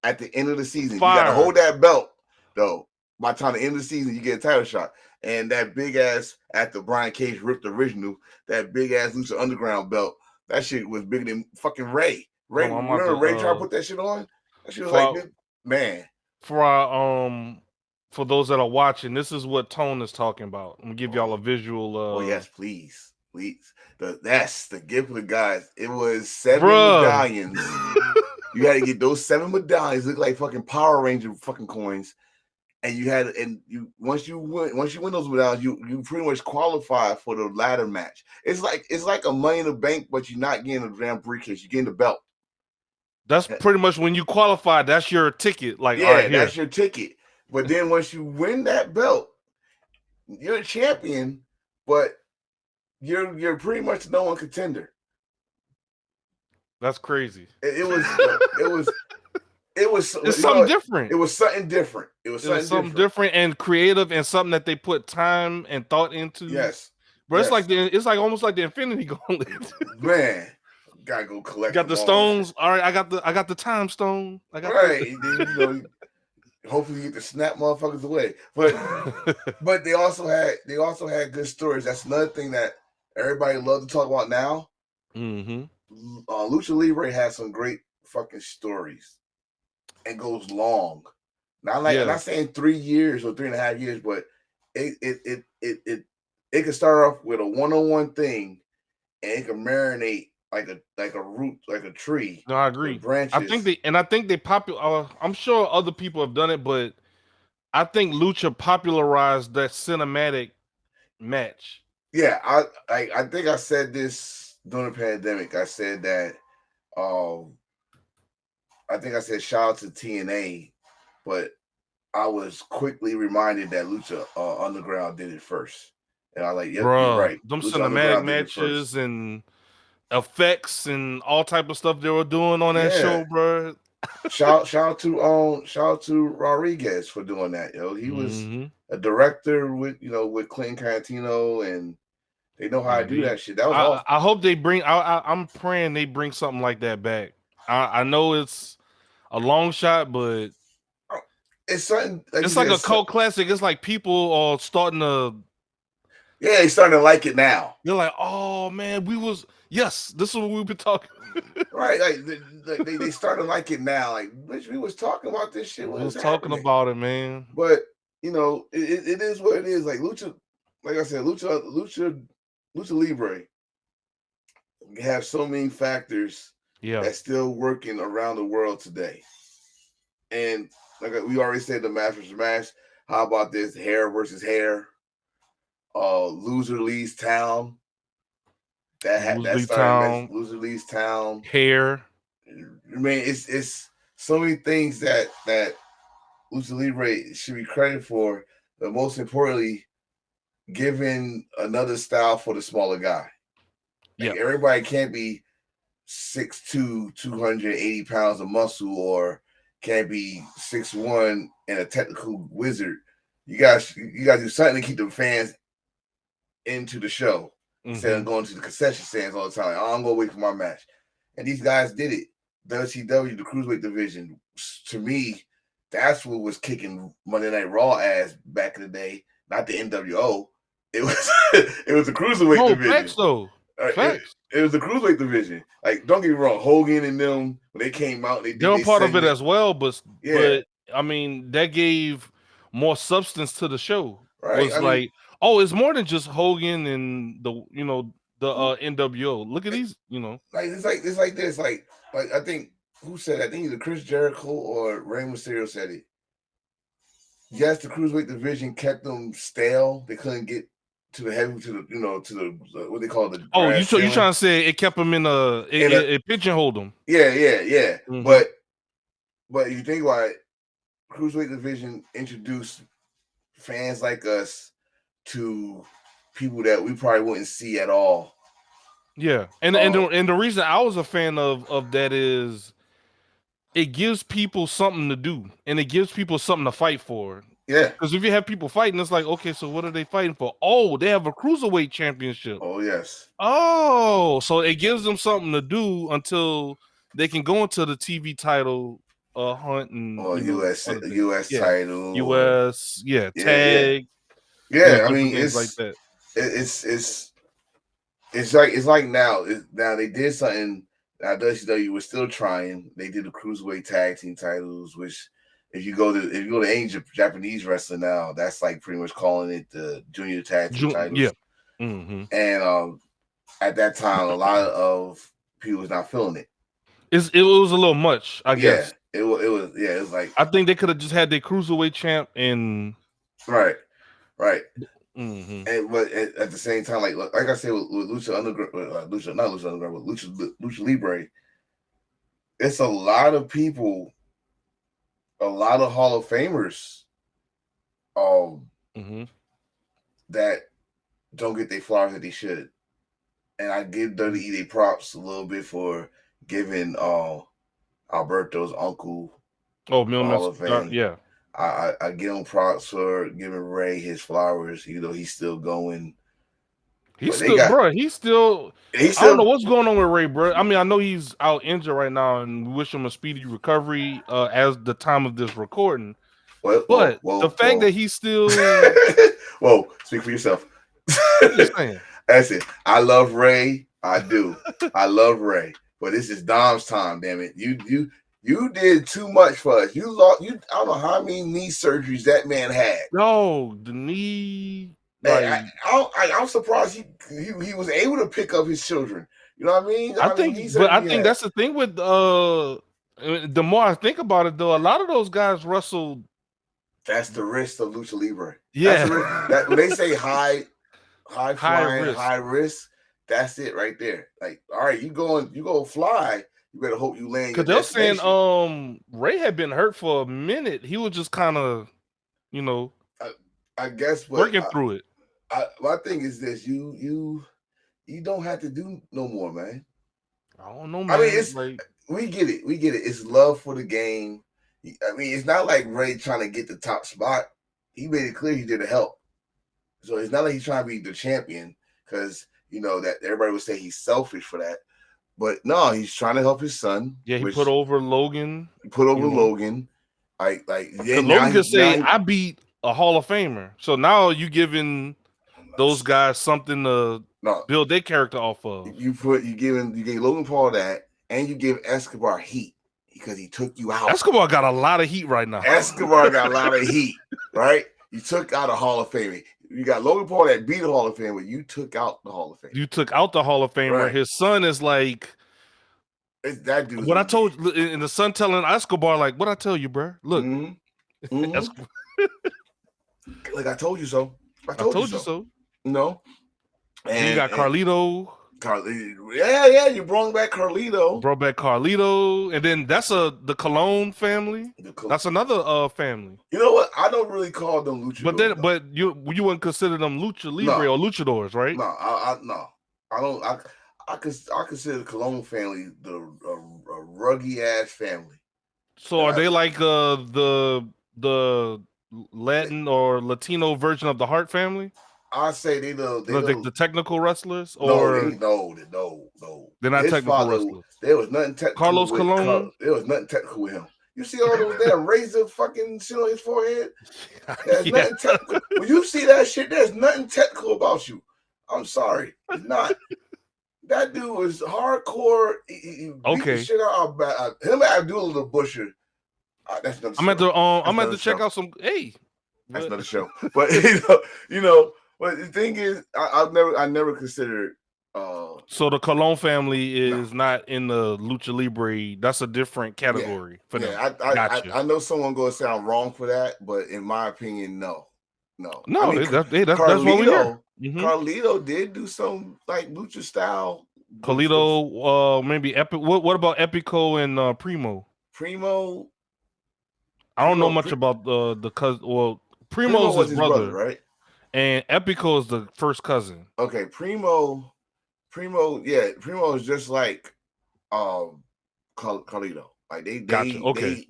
At the end of the season, you gotta hold that belt though. by the time the end of the season, you get a title shot. And that big ass, after Brian Cage ripped the original, that big ass Lucha Underground belt, that shit was bigger than fucking Ray. Ray, remember Ray tried to put that shit on? That shit was like, man. For our for those that are watching, this is what Tone is talking about. I'm gonna give y'all a visual. Oh yes, please. That's the gift of the guys. It was 7 medallions. You had to get those 7 medallions. Look like fucking Power Ranger fucking coins. And once you win those medallions, you pretty much qualify for the ladder match. It's like a Money in the Bank, but you're not getting a damn briefcase. You're getting the belt. That's pretty much when you qualify. That's your ticket. Like, yeah, all right, that's your ticket. But then once you win that belt, you're a champion, but you're pretty much the #1 contender. That's crazy. It was it's something different. It was something different. It was something different and creative and something that they put time and thought into. Yes. But it's like almost like the Infinity Gauntlet. Man, gotta go collect. Got the stones. All right, I got the time stone. I got hopefully you get to snap motherfuckers away. But they also had good stories. That's another thing that everybody loves to talk about now. Mm-hmm. Lucha Libre has some great fucking stories and goes long. I'm not saying 3 years or 3.5 years, but it can start off with a one-on-one thing and it can marinate like a root, like a tree. No, I agree. Branches. I think they popular. I'm sure other people have done it, but I think Lucha popularized that cinematic match. Yeah, I think I said this during the pandemic. I said that I think I said shout out to TNA, but I was quickly reminded that Lucha Underground did it first. And I was like, yep, you're right. Them Lucha cinematic matches and effects and all type of stuff they were doing on that show, bro. shout out to Rodriguez for doing that. He was a director with Clinton Tarantino, and they know how to do that shit. That was awesome. I hope they bring. I'm praying they bring something like that back. I know it's a long shot, but it's something. It's like a cult classic. It's like people are starting to. Yeah, they starting to like it now. They're like, oh man, this is what we've been talking. Right, like they started to like it now. Like, bitch, we was talking about this shit. We was talking about it, man. But it is what it is. Like Lucha, like I said, Lucha Libre have so many factors that's still working around the world today. And like we already said, the match versus match. How about this hair versus hair? Loser leaves town. Loser leaves town. Hair. I mean, it's so many things that Lucha Libre should be credited for, but most importantly, giving another style for the smaller guy. Like, everybody can't be 6'2", 280 pounds of muscle, or can't be 6'1" and a technical wizard. You guys do something to keep the fans into the show instead of going to the concession stands all the time. I'm gonna wait for my match, and these guys did it. WCW, the cruiserweight division, to me, that's what was kicking Monday Night Raw ass back in the day. Not the NWO. It was the cruiserweight division. Facts though. Facts. It was the cruiserweight division. Like, don't get me wrong, Hogan and them, when they came out, they were part of it as well. But I mean, that gave more substance to the show. Right. It's more than just Hogan and the NWO. Look at these, Like it's like this. Like I think who said that? I think either Chris Jericho or Rey Mysterio said it. Yes, the cruiserweight division kept them stale. They couldn't get to the what they call the. You trying to say it kept them it pigeonholed them? Yeah. Mm-hmm. But if you think about it, cruiserweight division introduced fans like us to people that we probably wouldn't see at all. Yeah, and the reason I was a fan of that is it gives people something to do, and it gives people something to fight for. Yeah, because if you have people fighting, it's like, okay, so what are they fighting for? Oh, they have a cruiserweight championship. Oh yes. Oh, so it gives them something to do until they can go into the TV title Hunt and or US other things. US Yeah, title, or US, yeah. tag, I different mean, things like that. it's like now. Now they did something. Now WCW was still trying. They did the cruiserweight tag team titles, which if you go to any Japanese wrestling now, that's like pretty much calling it the junior tag team titles. Yeah. Mm-hmm. And at that time, a lot of people was not feeling it. It was a little much, I guess. It was like, I think they could have just had their cruiserweight champ and right. mm-hmm. And but at the same time, like I said, with Lucha Underground, not Lucha Underground, but Lucha Libre, it's a lot of people, a lot of Hall of Famers, Mm-hmm. that don't get their flowers that they should. And I give WWE their props a little bit for giving Alberto's uncle Hall of Fame. Yeah. I give him props for giving Ray his flowers. You know, he's still going. He's still, bro. He's still. I don't know what's going on with Ray, bro. I mean, I know he's out injured right now, and we wish him a speedy recovery as the time of this recording. But the fact that he's still. Whoa, speak for yourself. I'm just saying. That's it. I love Ray. I do. I love Ray. But this is Dom's time, damn it. You did too much for us. You lost. I don't know how many knee surgeries that man had. No, the knee. Like, I'm surprised he was able to pick up his children. You know what I mean? I think that's the thing with the more I think about it, though, a lot of those guys wrestled. That's the risk of Lucha Libre. Yeah, when they say high flying, risk. high risk, that's it right there. Like, all right, you go fly. You better hope you land. Because they're saying Ray had been hurt for a minute. He was just kind of, I guess working through it. My thing is this: you don't have to do no more, man. I don't know, man. I mean, we get it. It's love for the game. I mean, it's not like Ray trying to get the top spot. He made it clear he did to help. So it's not like he's trying to be the champion, because that everybody would say he's selfish for that. But no, he's trying to help his son. Yeah, he put over Logan. Logan. Logan could say, I beat a Hall of Famer. So now you giving those guys something to build their character off of. You gave Logan Paul that, and you give Escobar heat because he took you out. Escobar got a lot of heat right now. Escobar got a lot of heat, right? You took out a Hall of Famer. You got Logan Paul that beat the Hall of Famer. You took out the Hall of Famer. You took out the Hall of Famer. Right. His son is like, that dude. What I told you, and the son telling Escobar, like, what I tell you, bro? Look, like, I told you so. I told you so. No. And you got Carlito. Yeah, you brought back Carlito. And then that's the Colon family. That's another family. You know what? I don't really call them luchadors. But you wouldn't consider them Lucha Libre or luchadors, right? No, I don't. I consider the Colon family a ruggy ass family. So are they like the Latin or Latino version of the Hart family? I say they the technical wrestlers, or no. They're not His technical wrestlers. There was nothing technical. Carlos Colon. There was nothing technical with him. You see all those damn razor fucking shit on his forehead? There's nothing technical. When you see that shit, there's nothing technical about you. I'm sorry, it's not. That dude was hardcore. He beat the shit out of him and Abdullah the Butcher. That's another show. I'm at to check out some. Hey, that's another show. But but the thing is, I never considered. So the Colon family is not in the Lucha Libre. That's a different category for them. I know someone going to say I'm wrong for that, but in my opinion, no. I mean, that's what we hear. Carlito did do some like lucha style. Carlito, maybe Epic. What about Epico and Primo? I don't know much about the cousin. Well, Primo's his brother, right? And Epico is the first cousin. Okay, Primo is just like Carlito. Like they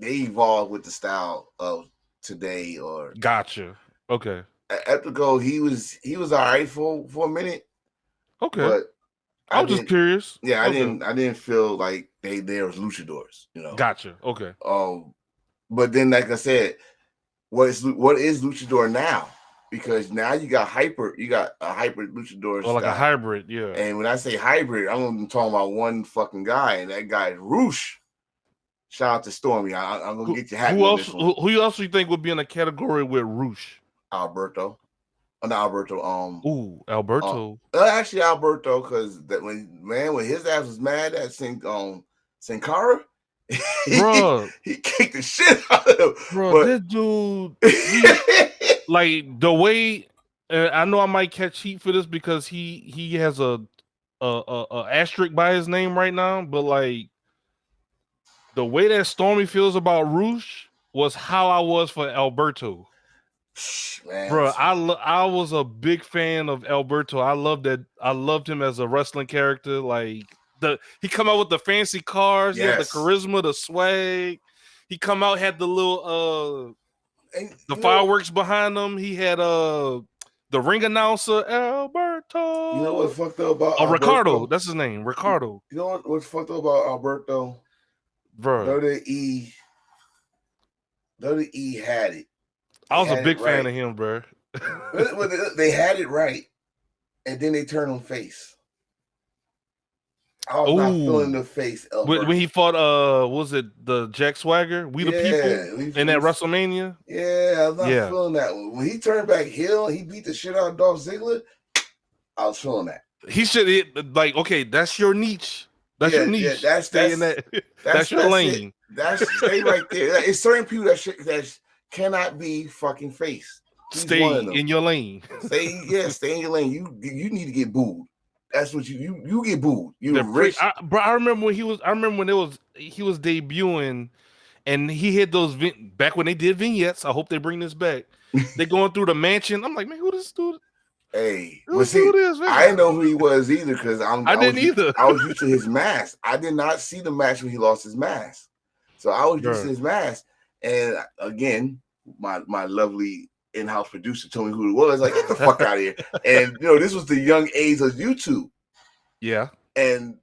evolved with the style of today or gotcha. Okay. Epico, he was all right for a minute. Okay. But I was just curious. Yeah, I didn't feel like there was luchadors, you know. Gotcha. Okay. But then, like I said, what is luchador now? Because now you got a hybrid luchador Or like a hybrid, yeah. And when I say hybrid, I'm talking about one fucking guy, and that guy is Roosh. Shout out to Stormy. I'm gonna get you happy on this one. Who else you think would be in a category with Roosh? Alberto. Not Alberto. Alberto. Actually, Alberto, because when his ass was mad at Sin Cara, he kicked the shit out of him. Bro, this dude, like the way I know I might catch heat for this because he has a asterisk by his name right now, but like the way that Stormy feels about Roosh was how I was for Alberto. Man, bro, I was a big fan of Alberto. I loved him as a wrestling character. Like he come out with the fancy cars, he had the charisma, the swag. He come out, had the little fireworks behind him. He had the ring announcer, Alberto. You know what's fucked up about Alberto? Ricardo, that's his name, Ricardo. You know what's fucked up about Alberto? Bro, WWE had it. I was a big fan of him, bro. They had it right, and then they turned on face. I was not feeling the face. When he fought, was it the Jack Swagger? We the people in that WrestleMania? Yeah, I was not feeling that one. When he turned back heel, he beat the shit out of Dolph Ziggler. I was feeling that. He should okay. That's your niche. That's your niche. Yeah, that's your lane. Stay right there. It's certain people that cannot be fucking face. Stay in your lane. Stay in your lane. You need to get booed. That's what you get booed. You rich. I remember when he was debuting, and he had those back when they did vignettes. I hope they bring this back. They going through the mansion. I'm like, man, who this dude? Hey, I didn't know who he was either because I didn't either. I was used to his mask. I did not see the match when he lost his mask, so I was used to his mask. And again, my lovely in-house producer told me who it was. Like, get the fuck out of here. And this was the young age of YouTube. Yeah. And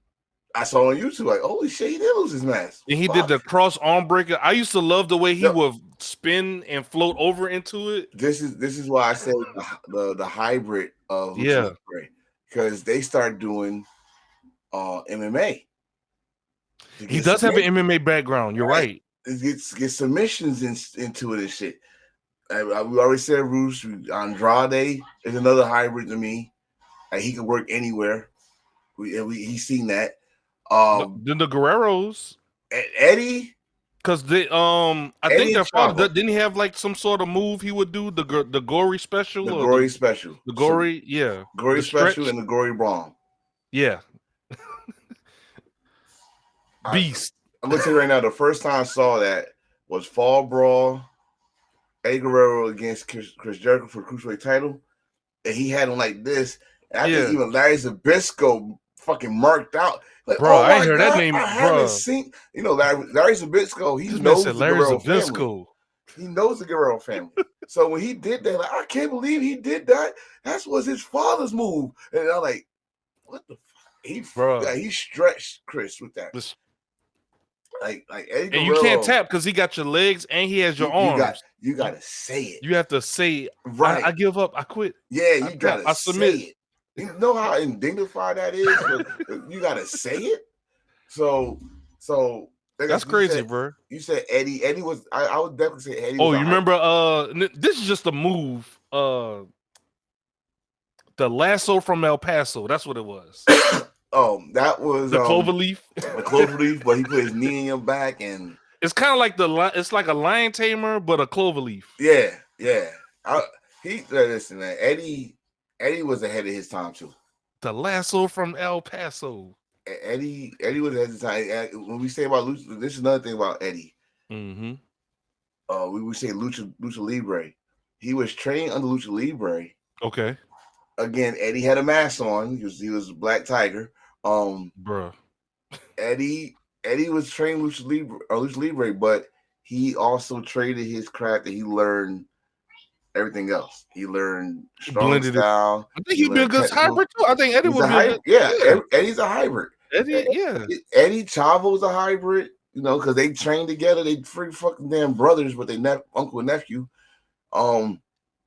I saw on YouTube, like, holy shit, he did lose his mask. And he did the cross arm breaker. I used to love the way he would spin and float over into it. This is why I said the hybrid of Lucha Libre, because they start doing MMA. He does have an MMA background. You're right. Get submissions into it and shit. We already said Roosh. Andrade is another hybrid to me. Like, he can work anywhere. He's seen that. Then the Guerreros, Eddie, because they I think their father didn't he have like some sort of move he would do the gory special, the gory special, the gory gory special, and the gory bomb. Yeah, beast. I'm gonna tell you right now, the first time I saw that was Fall Brawl, Eddie Guerrero against Chris Jericho for the Cruiserweight title, and he had him like this. And I think even Larry Zbyszko fucking marked out. Like, bro, I ain't heard that name. I haven't seen. Larry Zbyszko. He knows the Guerrero family. He knows the Guerrero family. So when he did that, like, I can't believe he did that. That was his father's move. And I'm like, what the fuck? He stretched Chris with that. Like Eddie Guerrero, and you can't tap because he got your legs and he has your arms. You gotta say it. You have to say, right? I give up. I quit. Yeah, you gotta say it. You know how indignified that is? You gotta say it. So that's crazy, bro. You said Eddie. Eddie was. I would definitely say Eddie. Oh, you remember? This is just a move. The lasso from El Paso. That's what it was. That was the clover leaf. The clover leaf, but he put his knee in your back, and it's kind of like it's like a lion tamer, but a clover leaf. Yeah. Listen, man. Eddie was ahead of his time too. The lasso from El Paso. Eddie was ahead of his time. When we say about Lucha, this is another thing about Eddie. Mm-hmm. We would say Lucha Libre. He was trained under Lucha Libre. Okay. Again, Eddie had a mask on. He was a Black Tiger. Bruh. Eddie was trained Lucha Libre, but he also traded his craft and he learned everything else. He learned strong style. I think he'd be a good hybrid too. I think Eddie would be hybrid. Eddie's a hybrid. Eddie Chavo's a hybrid, you know, because they train together. They free fucking damn brothers, but they uncle and nephew.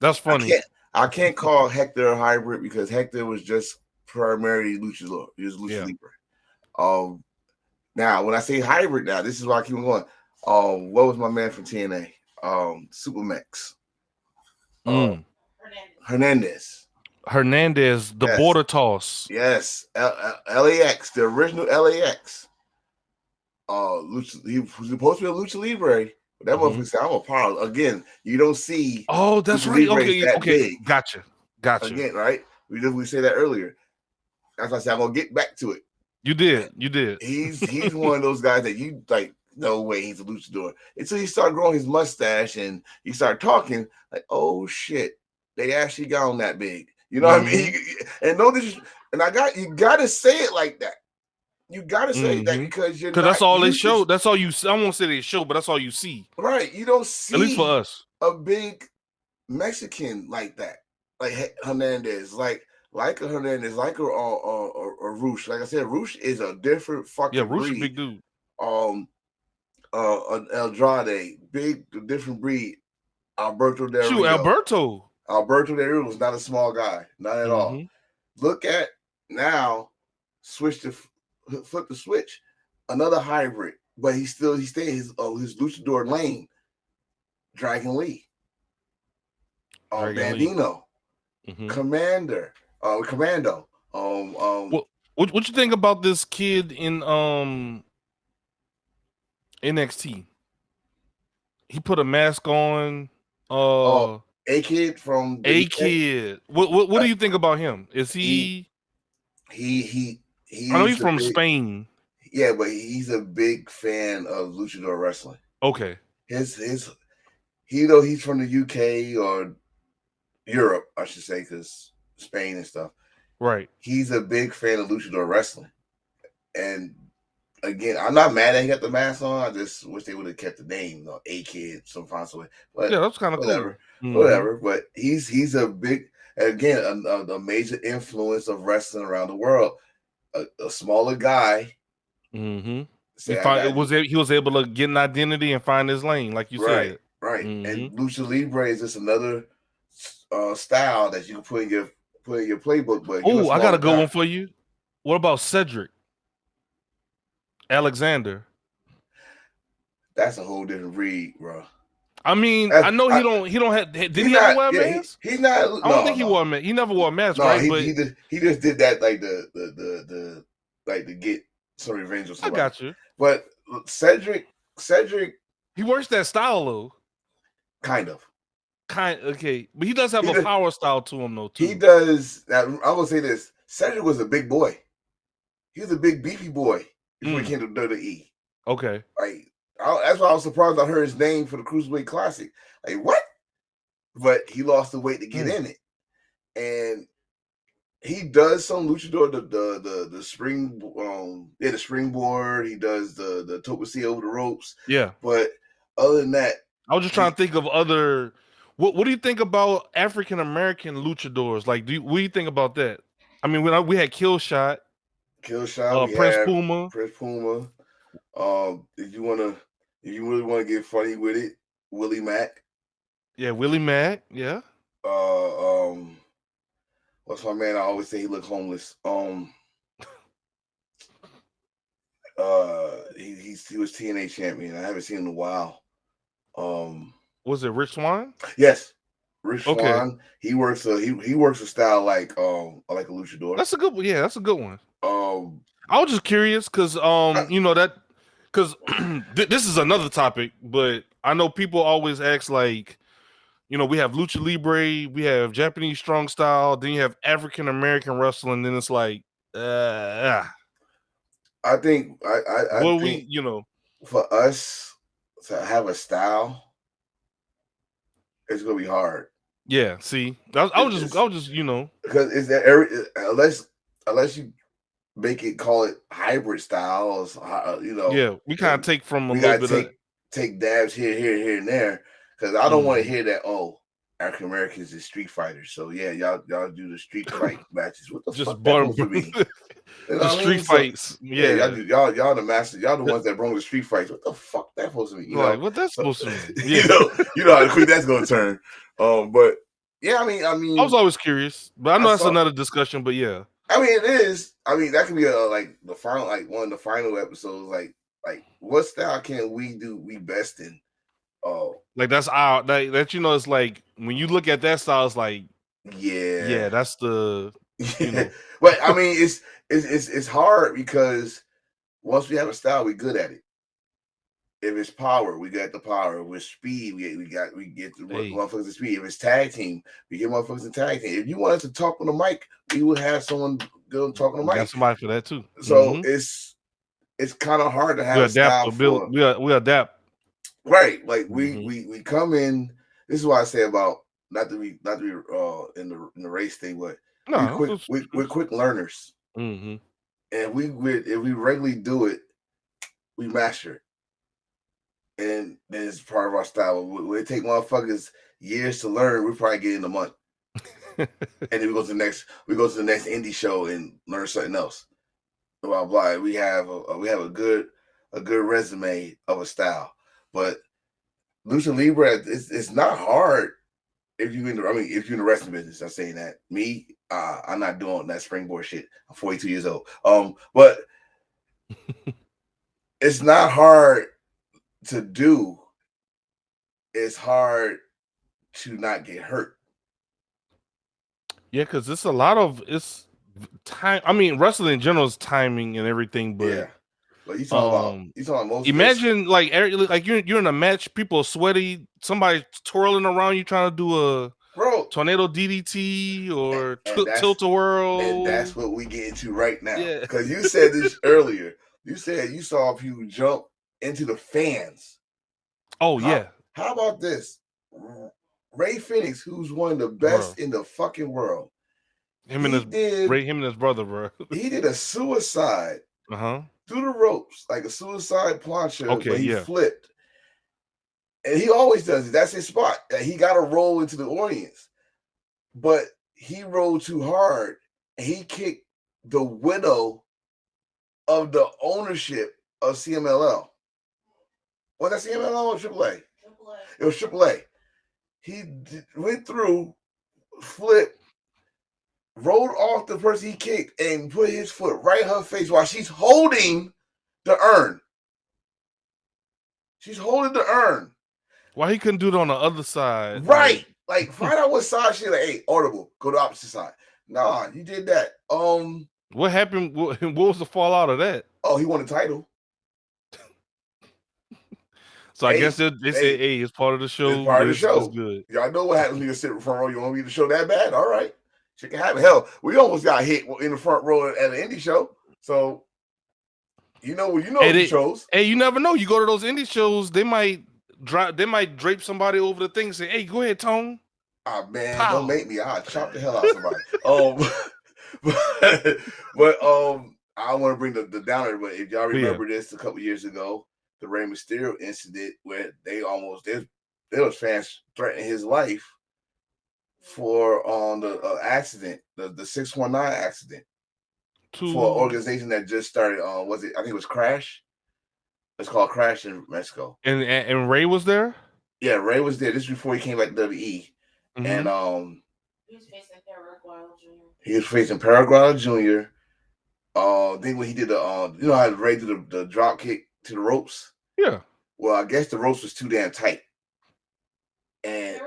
That's funny. I can't call Hector a hybrid because Hector was just primarily Lucha Libre. He was Lucha Libre. Now when I say hybrid, now this is why I keep going. What was my man from TNA? Supermax. Hernandez, the border toss. Yes, LAX, the original LAX. He was supposed to be a Lucha Libre, but that motherfucker said, "I'm a power." Again, you don't see. Oh, that's right. Okay. Big. Gotcha. Again, right? We said that earlier. That's why I said I'm gonna get back to it. You did. He's one of those guys that you like. No way, he's a luchador. Until he started growing his mustache and he started talking, like, oh shit, they actually got him that big. You know what I mean? And you gotta say it like that. You gotta say that because that's all they show. That's all you. I won't say they show, but that's all you see. Right? You don't see, at least for us, a big Mexican like that, like Hernandez, like a Hernandez, like a Roosh. Like I said, Roosh is a different fucking Roosh breed. A big dude. An Andrade, different breed. Alberto Del Rio. Alberto Del Rio was not a small guy, not at all. Look at now, flip the switch, another hybrid, but he stays his luchador lane. Dragon Lee, Bandino, Commando. What you think about this kid in NXT? He put a mask on. A-Kid from A-Kid. What do you think about him? Is he? I know he's from Spain. Yeah, but he's a big fan of luchador wrestling. Okay. He's from the UK or Europe, I should say, because Spain and stuff. Right. He's a big fan of luchador wrestling. And again, I'm not mad that he got the mask on. I just wish they would have kept the name, A-Kid, some fancy way. But yeah, that's kind of cool. Mm-hmm. Whatever. But he's a big, again, a major influence of wrestling around the world. A smaller guy. Mm-hmm. He was able to get an identity and find his lane, like you said. Right. Mm-hmm. And Lucha Libre is just another style that you can put in your playbook. But I got a good one for you. What about Cedric Alexander? That's a whole different breed, bro. I mean, I know he don't have. Did he ever wear a mask? He's not. I don't think he wore a mask. He never wore a mask, right? He just did that like the like to get some revenge or something. I got you. But Cedric, he works that style though. Kind of. Okay, but he does have a power style to him though too. He does. Now, I will say this: Cedric was a big boy. He was a big beefy boy before he came to WWE. Okay. Like that's why I was surprised I heard his name for the Cruiserweight Classic. Like what? But he lost the weight to get in it, and he does some luchador, the spring, the springboard. He does the tope over the ropes. Yeah. But other than that, I was just trying to think of other. What do you think about African American luchadors? Like, what do you think about that? I mean, we had Killshot, Prince Puma. If you really want to get funny with it, Willie Mack. Yeah, Willie Mack. Yeah. What's my man? I always say he look homeless. He was TNA champion. I haven't seen him in a while. Was it Rich Swann? Yes, Rich Swann. He works a style like a luchador. That's a good one. Yeah, that's a good one. I was just curious because this is another topic, but I know people always ask like, we have Lucha Libre, we have Japanese strong style, then you have African American wrestling, then it's like, I think for us to have a style, it's gonna be hard. Yeah, see, I was just because is that unless you make it call it hybrid styles, Yeah, we kind of take from a little bit take dabs here, and there. Because I don't want to hear that. Oh, African Americans is street fighters. So yeah, y'all do the street fight matches. What the fuck that supposed to be? You know the what I street mean? So, fights. Yeah. y'all the master. Y'all the ones that brought the street fights. What the fuck that supposed to mean? You Like, know what that's so, supposed to mean? Yeah. you know how quick that's gonna turn. But yeah, I mean, I was always curious, but I know that's another discussion. But yeah, I mean, it is. I mean, that could be like the final, like one of the final episodes. Like what style can we do? We best in. Oh, like that's our that you know. It's like when you look at that style, it's like yeah, that's the you know. But I mean, it's hard because once we have a style, we're good at it. If it's power, we got the power. With speed, we get the motherfuckers to speed. If it's tag team, we get motherfuckers to tag team. If you want us to talk on the mic, we would have someone go talk on the mic. Got somebody for that too. So it's kind of hard to have a style for. We adapt. Right, like we come in. This is why I say about not to be in the race thing, but we're quick learners. Mm-hmm. And if we regularly do it, we master it. And then it's part of our style. When it take motherfuckers years to learn, we probably get in a month. And then we go to the next indie show and learn something else. Blah blah. We have a good resume of a style. But Lucha Libre, it's not hard if you're in the wrestling business. I'm saying that. Me, I'm not doing that springboard shit. I'm 42 years old. But it's not hard to do. It's hard to not get hurt. Yeah, because it's it's time. I mean, wrestling in general is timing and everything, but yeah. But you talking about most. Imagine like you're in a match, people are sweaty, somebody twirling around you trying to do a tornado DDT or tilt-a-whirl. And that's what we get into right now. Because you said this earlier. You said you saw people jump into the fans. Oh, yeah. How about this? Ray Phoenix, who's one of the best in the fucking world. Him and his brother, bro. He did a suicide through the ropes, like a suicide plancha, but he flipped. And he always does it. That's his spot. He got to roll into the audience. But he rolled too hard. And he kicked the widow of the ownership of CMLL. Was that CMLL or AAA? It was AAA. He went through, flipped, rolled off the person he kicked, and put his foot right in her face while she's holding the urn. She's holding the urn. Why he couldn't do it on the other side? Right. Like find out what side she like, hey, audible, go to the opposite side. Nah, you did that. What happened? What was the fallout of that? Oh, he won the title. So I guess they said, hey, it's part of the show. It's part of the show. It's good. Y'all know what happens when you sit in the front row. You want me to show that bad? All right. She can have it. Hell, we almost got hit in the front row at an indie show. So you know the shows. Hey, you never know. You go to those indie shows, they might drape somebody over the thing and say, hey, go ahead, Tone. Oh man, don't make me. I'll chop the hell out of somebody. but I don't want to bring the downer, but if y'all remember this a couple years ago, the Rey Mysterio incident where there was fans threatening his life for the accident, the 619 accident for an organization that just started. I think it was Crash. It's called Crash in Mexico. And Ray was there? Yeah, Ray was there. This is before he came back to WWE. Mm-hmm. And he was facing Paraguay Jr. He was facing Paraguay Jr. Then when he did how Ray did the drop kick to the ropes. Yeah. Well, I guess the ropes was too damn tight. And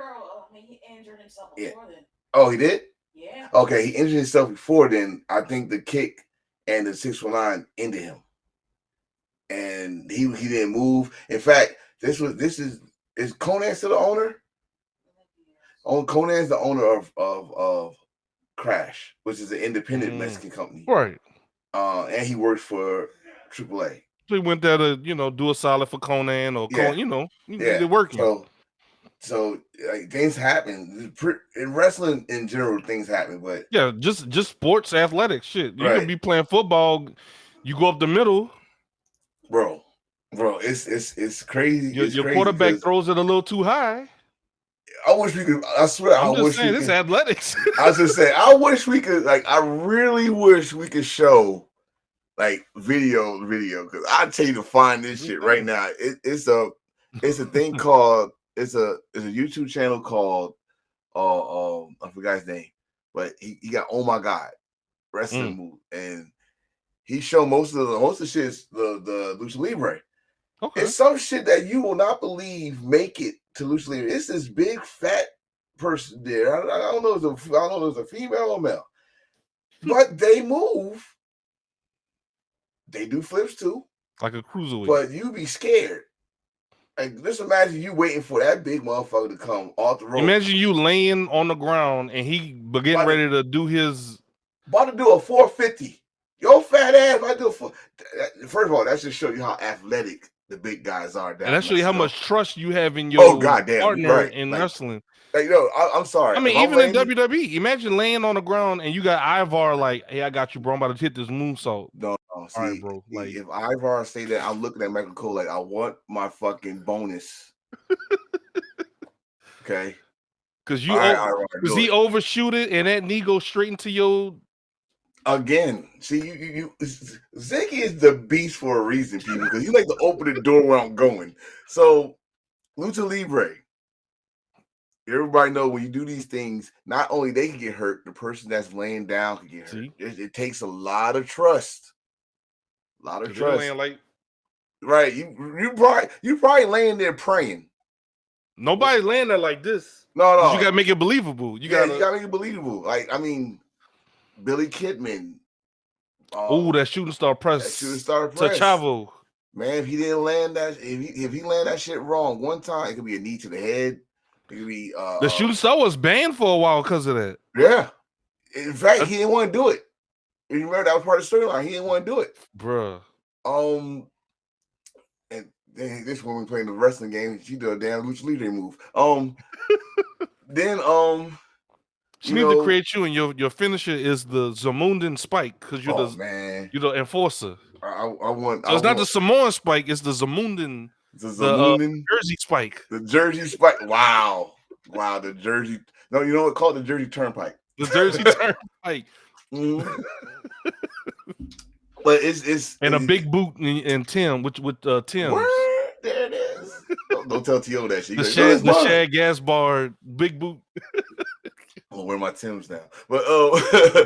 he injured himself before then. Oh, he did? Yeah. Okay, he injured himself before then. I think the kick and the 619 ended him. And he didn't move. In fact, is Conan still the owner? Conan's the owner of Crash, which is an independent Mexican company. Right. And he works for AAA. So he went there to, do a solid for Conan or they're working. So like things happen in wrestling in general. Things happen, but yeah, just sports, athletics, shit. You can be playing football, you go up the middle, bro. It's crazy. Your quarterback throws it a little too high. I wish we could. I swear, I wish this athletics. I was just saying, I wish we could. Like, I really wish we could show like video, because I tell you to find this shit right now. It's a thing called it's a YouTube channel called I forgot his name, but he got Oh My God wrestling move, and he showed most of the shit is the Lucha Libre. Okay. It's some shit that you will not believe make it to Lucha Libre. It's this big fat person there. I don't know if it's a female or male, but they move. They do flips too, like a cruiserweight. But you be scared. Like, just imagine you waiting for that big motherfucker to come off the rope. Imagine you laying on the ground and he getting ready to do his. About to do a 450. Your fat ass might do a First of all, that should show you how athletic the big guys are. And that show you how much trust you have in your partner in wrestling. Like, no, I'm sorry. I mean, even in WWE, imagine laying on the ground and you got Ivar like, hey, I got you, bro. I'm about to hit this moonsault. No, see, all right, bro. Like, if Ivar say that, I'm looking at Michael Cole like, I want my fucking bonus. Okay. Because he overshoot it and that knee goes straight into your. Again, see, you Ziggy is the beast for a reason, people, because he like to open the door where I'm going. So, Lucha Libre. Everybody know when you do these things, not only they can get hurt, the person that's laying down can get hurt. It takes a lot of trust. A lot of trust. Right. You probably laying there praying. Nobody's laying there like this. No. You gotta make it believable. You gotta make it believable. Like, I mean, Billy Kidman. That shooting star press. Chavo. Man, if he didn't land that, if he landed that shit wrong one time, it could be a knee to the head. It could be the shooting star was banned for a while because of that. Yeah. In fact, he didn't want to do it. You remember that was part of the storyline. He didn't want to do it. Bruh. And then this when we playing the wrestling game, she did a damn Lucha Libre move. Then she need to create you, and your finisher is the Zamundan spike because you're the enforcer. I want. So it's not the Samoan spike; it's the Zamundan. The Jersey spike. The Jersey spike. Wow, the Jersey. No, you know what? Called the Jersey Turnpike. The Jersey Turnpike. Mm-hmm. But it's a big boot and Tim with Tim. There it is. Don't tell T.O. that shit. The shag gas bar, big boot. I'm gonna wear my Timbs now. But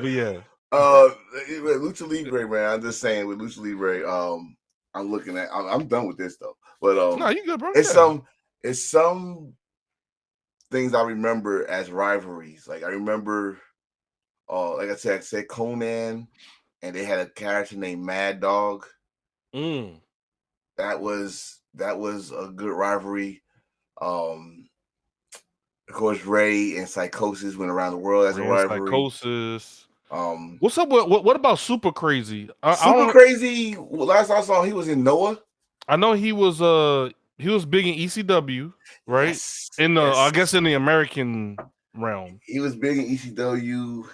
yeah. Lucha Libre, man. I'm just saying with Lucha Libre, I'm looking at. I'm done with this though. But no, you good, bro. It's some things I remember as rivalries. Like I remember, like I said Conan, and they had a character named Mad Dog. That was a good rivalry. Of course, Ray and Psychosis went around the world as a rivalry. Psychosis. What's up? What about Super Crazy? Crazy. Last I saw, he was in Noah. I know he was big in ECW, right? Yes, I guess in the American realm, he was big in ECW.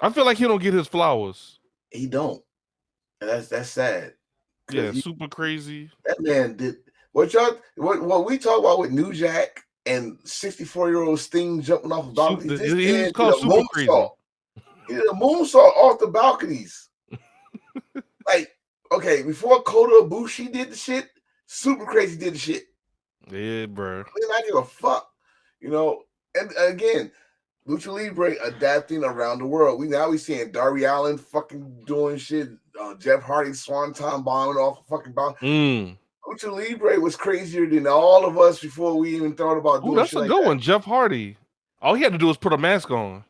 I feel like he don't get his flowers. He don't. And that's sad. Yeah, Super Crazy. That man did what we talk about with New Jack and 64-year-old Sting jumping off of balconies. He was called Super Crazy. He did a moonsault off the balconies. Like, okay, before Kota Ibushi did the shit, Super Crazy did the shit. Yeah, bro. I mean, I give a fuck, And again, Lucha Libre adapting around the world. We seeing Darby Allin fucking doing shit. Jeff Hardy swanton bombing off a fucking balcony. Lucha Libre was crazier than all of us before we even thought about doing that's shit a good one. Jeff Hardy. All he had to do was put a mask on.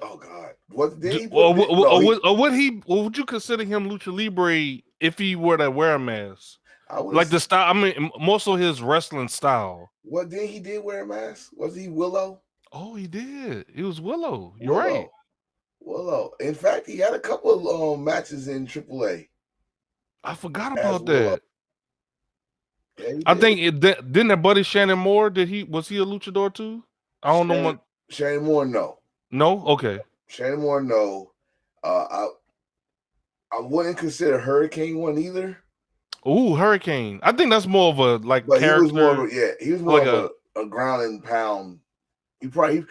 Oh God! What did he? Would you consider him Lucha Libre if he were to wear a mask? Like the style. I mean, more so his wrestling style. What did he wear a mask? Was he Willow? Oh, he did. He was Willow. You're right. Willow. In fact, he had a couple of matches in AAA. I forgot about that. Yeah, I think didn't that buddy Shannon Moore? Was he a luchador too? I don't know what. Shannon Moore, no. No, okay. Shannon Moore, no. I wouldn't consider Hurricane one either. Ooh, Hurricane. I think that's more of a but character. He was more of a ground and pound he would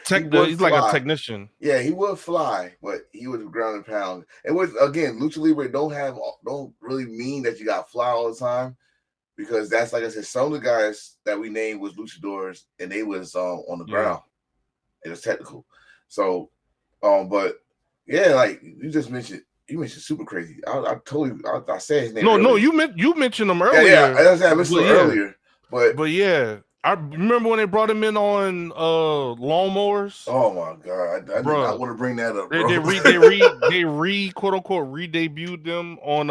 he's like a fly. technician. Yeah, he would fly, but he was ground and pound. It was again, Lucha Libre don't really mean that you got to fly all the time, because that's like I said, some of the guys that we named was luchadors and they was on the ground. It was technical. So, but yeah, like you mentioned Super Crazy. I told you, I said his name. No, you mentioned him earlier. Yeah, I mentioned him earlier. But yeah, I remember when they brought him in on lawnmowers. Oh my god, I did not want to bring that up, bro. They quote unquote re-debuted them on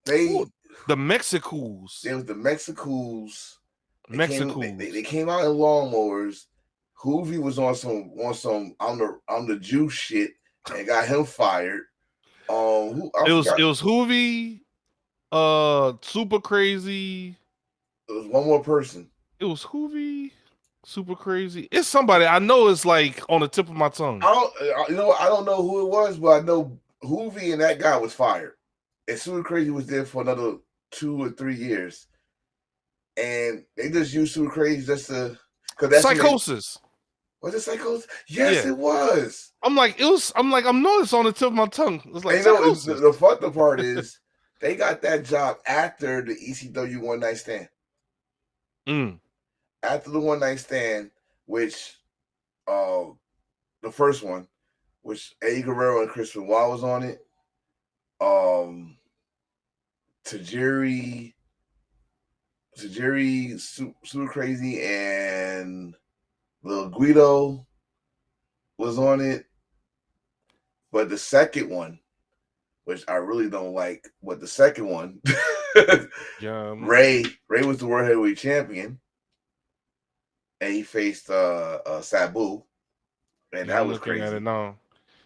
the Mexicools. It was the Mexicools. They came out in lawnmowers. Hoovy was on some I'm the Jew shit and got him fired. It was Hoovy, Super Crazy. It was one more person. It was Hoovy, Super Crazy. It's somebody I know. It's like on the tip of my tongue. I don't know who it was, but I know Hoovy and that guy was fired. And Super Crazy was there for another 2 or 3 years, and they just used Super Crazy just to Psychosis. Was it Psychosis? Yes, it was. I know it's on the tip of my tongue. It's like the fucked up part is they got that job after the ECW One Night Stand. After the One Night Stand, which the first one, which Eddie Guerrero and Chris Benoit was on it. Tajiri, Super Crazy, and Lil Guido was on it. But the second one, which I really don't like, but the second one, Ray was the World Heavyweight Champion, and he faced Sabu, and that was crazy. At it now.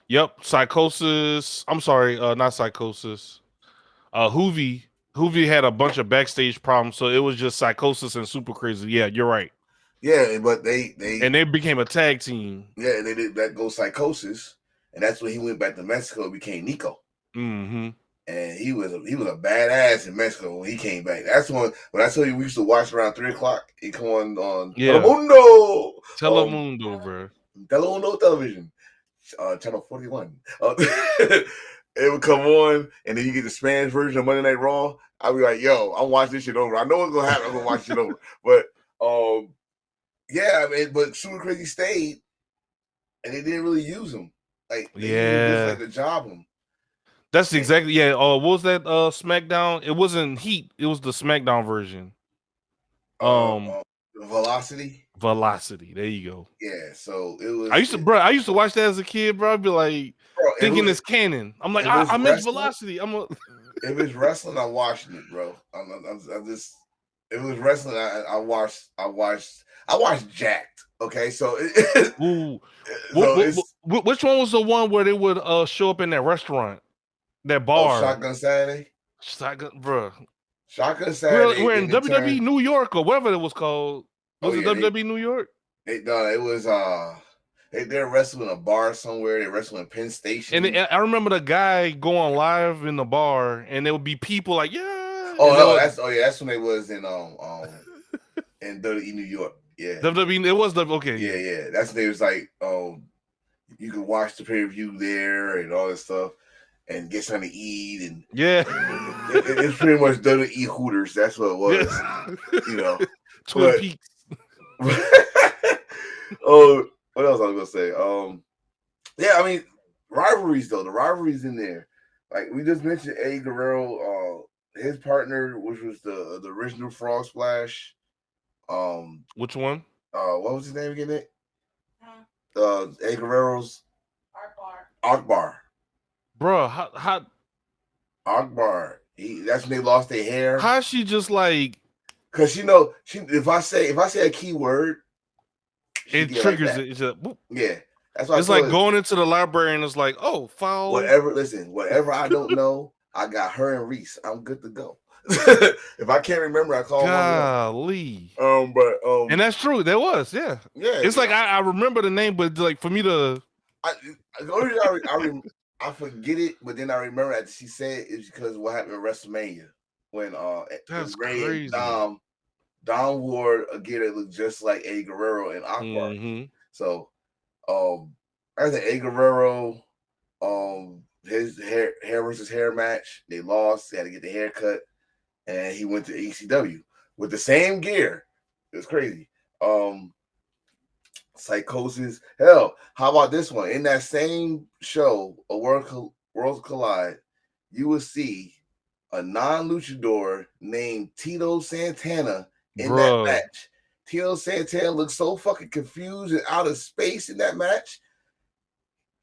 Yep, Psychosis. I'm sorry, not Psychosis. Hoovy had a bunch of backstage problems, so it was just Psychosis and Super Crazy. Yeah, you're right. Yeah, but they became a tag team. Yeah, and they did that go Psychosis, and that's when he went back to Mexico and became Nico. Mm-hmm. And he was a badass in Mexico when he came back. That's when I told you we used to watch around 3:00. He come on Telemundo, bro. Telemundo television, channel 41. It would come on, and then you get the Spanish version of Monday Night Raw. I'd be like, "Yo, I'm watching this shit over. I know what's gonna happen. I'm gonna watch it over." But yeah, but Super Crazy stayed, and they didn't really use him. Like they just like to job him. That's exactly what was that SmackDown? It wasn't Heat. It was the SmackDown version. Velocity. There you go. Yeah, so it was. I used to watch that as a kid, bro. I'd be like thinking it's canon. I'm like, I missed Velocity. If it's wrestling, I watched it, bro. I'm just. If it was wrestling, I watched Jacked. Okay, so which one was the one where they would show up in that restaurant, that bar? Shotgun Saturday. Bro. Shotgun Saturday. We're in WWE New York or whatever it was called. Was it WWE New York? It was they're wrestling in a bar somewhere. They wrestling in Penn Station. And I remember the guy going live in the bar, and there would be people like, yeah. That's when they was in WWE New York. Yeah, WWE. It was Yeah. That's when they was like, you could watch the pay-per-view there and all this stuff, and get something to eat, and it's pretty much WWE Hooters. That's what it was. Twin Peaks. What else I was gonna say? I mean, rivalries though. The rivalries in there. Like we just mentioned, Eddie Guerrero, his partner, which was the original Frog Splash. Which one? What was his name again? Eddie Guerrero's Akbar. Bro, how Akbar. That's when they lost their hair. How's she just like? Because if I say a key word, it triggers it. It's that's why it's like going into the library and it's like, oh, foul. Whatever I don't know, I got her and Reese. I'm good to go. If I can't remember, I call Golly. And that's true. There was, yeah. It's like I remember the name, but like for me to, I forget it, but then I remember that she said it's because of what happened at WrestleMania when that's Ray crazy. and Dom Don Ward again, it looked just like Eddie Guerrero and Akbar. Mm-hmm. So, I think Eddie Guerrero, his hair versus hair match, they lost. They had to get the haircut, and he went to ECW with the same gear. It was crazy. Psychosis. Hell, how about this one? In that same show, a Worlds Collide, you will see a non-luchador named Tito Santana in that match. Tito Santana looks so fucking confused and out of space in that match.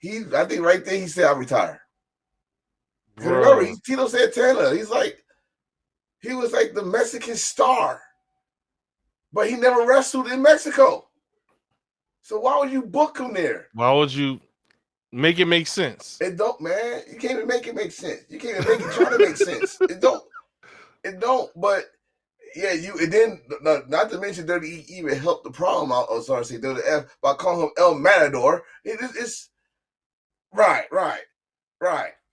I think right there he said, "I'll retire." Because remember, he's Tito Santana. He was like the Mexican star, but he never wrestled in Mexico. So why would you book him there? Why would you make it make sense? It don't, man. You can't even make it make sense. You can't even make it try to make sense. It don't. But yeah, and then not to mention WWE even helped the problem out. Oh, sorry, say WF by calling him El Matador. It's right.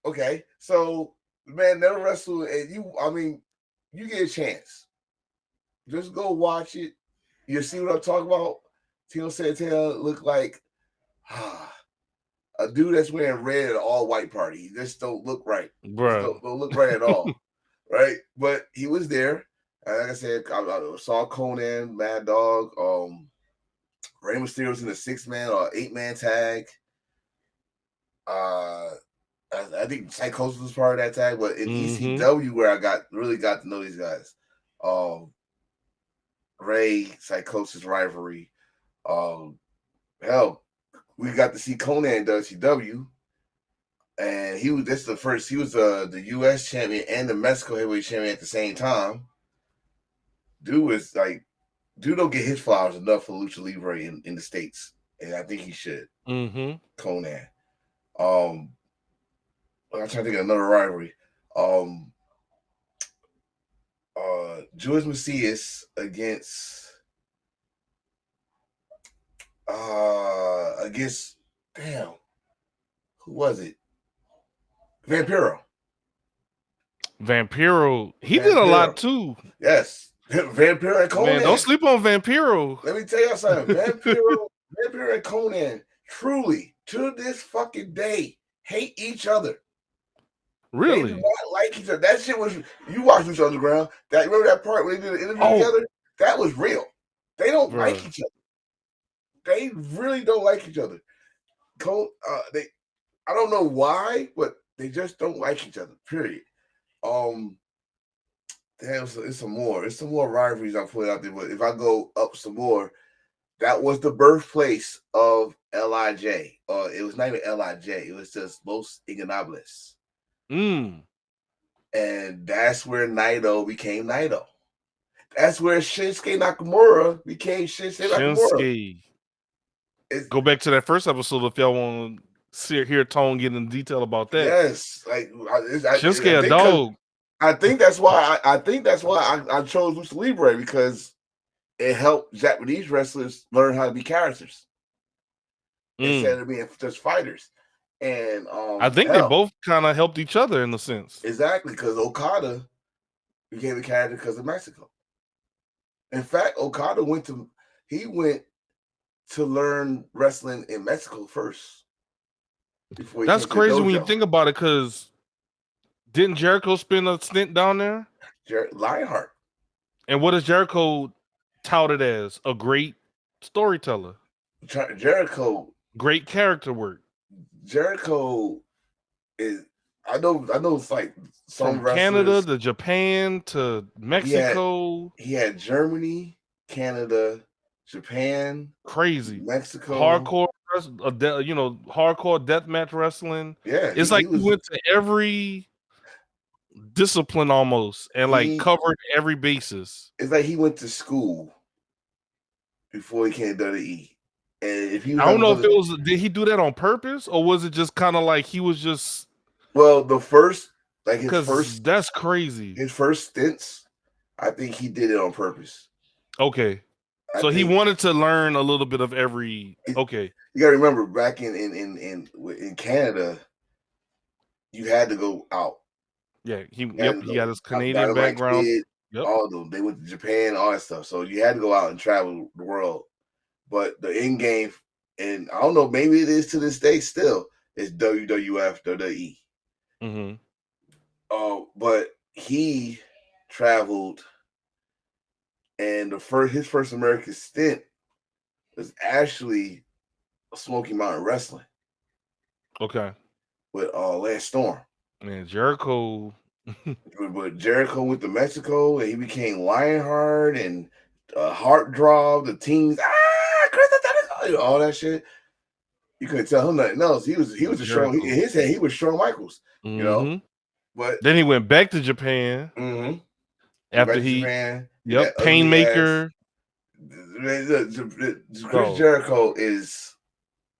Okay, so the man never wrestled, and you get a chance. Just go watch it. You see what I'm talking about? Tito Santana look like a dude that's wearing red at an all-white party. He just don't look right. Bro. Don't look right at all. Right? But he was there. And like I said, I saw Conan, Mad Dog, Rey Mysterio was in a 6-man or 8-man tag. I think Psychosis was part of that tag, but in ECW where I really got to know these guys. Ray, Psychosis rivalry. Hell, we got to see Conan in WCW, and he was the US champion and the Mexico heavyweight champion at the same time. Dude don't get his flowers enough for Lucha Libre in the States, and I think he should. Conan. I'm trying to think of another rivalry. Jules Macias against who was it? Vampiro. He did a lot too. Yes. Vampiro and Conan. Man, don't sleep on Vampiro. Let me tell you something. Vampiro and Conan truly to this fucking day hate each other. Really? They do not like each other. That shit was, you watch Lucha Underground. Remember that part where they did an interview together? That was real. They don't like each other. They really don't like each other. I don't know why, but they just don't like each other. Period. It's some more rivalries I put out there. But if I go up some more, that was the birthplace of LIJ. It was not even LIJ. It was just Los Ingobernables. And that's where Naito became Naito. That's where Shinsuke Nakamura became Shinsuke Nakamura. Go back to that first episode if y'all want to hear Tone get in detail about that. Yes, Shinsuke a dog. I think that's why I chose Lucha Libre, because it helped Japanese wrestlers learn how to be characters instead of being just fighters. And I think they both kind of helped each other in a sense. Exactly, because Okada became a character because of Mexico. In fact, Okada went to learn wrestling in Mexico first. That's crazy when you think about it, because didn't Jericho spend a stint down there? Lionheart. And what is Jericho touted as? A great storyteller. Jericho. Great character work. Jericho is, I know it's like some from Canada to Japan to Mexico. He had Germany, Canada, Japan, crazy, Mexico, hardcore, hardcore deathmatch wrestling. Yeah, it's like he went to every discipline almost and covered every basis. It's like he went to school before he came to WWE. And if you, I don't know if it was, did he do that on purpose, or was it just kind of like he was just? Well, that's crazy. His first stints, I think he did it on purpose. Okay, so he wanted to learn a little bit of every. Okay, you gotta remember back in Canada, you had to go out. Yeah, he got his Canadian background. Yep. all of them. They went to Japan, all that stuff. So you had to go out and travel the world. But the end game, and I don't know, maybe it is to this day still, is WWF, WWE. But he traveled, and his first American stint was actually Smoky Mountain Wrestling. Okay. With Lance Storm. Man, Jericho. But Jericho went to Mexico, and he became Lionheart and Heartthrob, the teens, all that shit. You couldn't tell him nothing else. He was a Shawn. In his head, he was Shawn Michaels. You know. But then he went back to Japan. After Japan, Painmaker. Chris Jericho is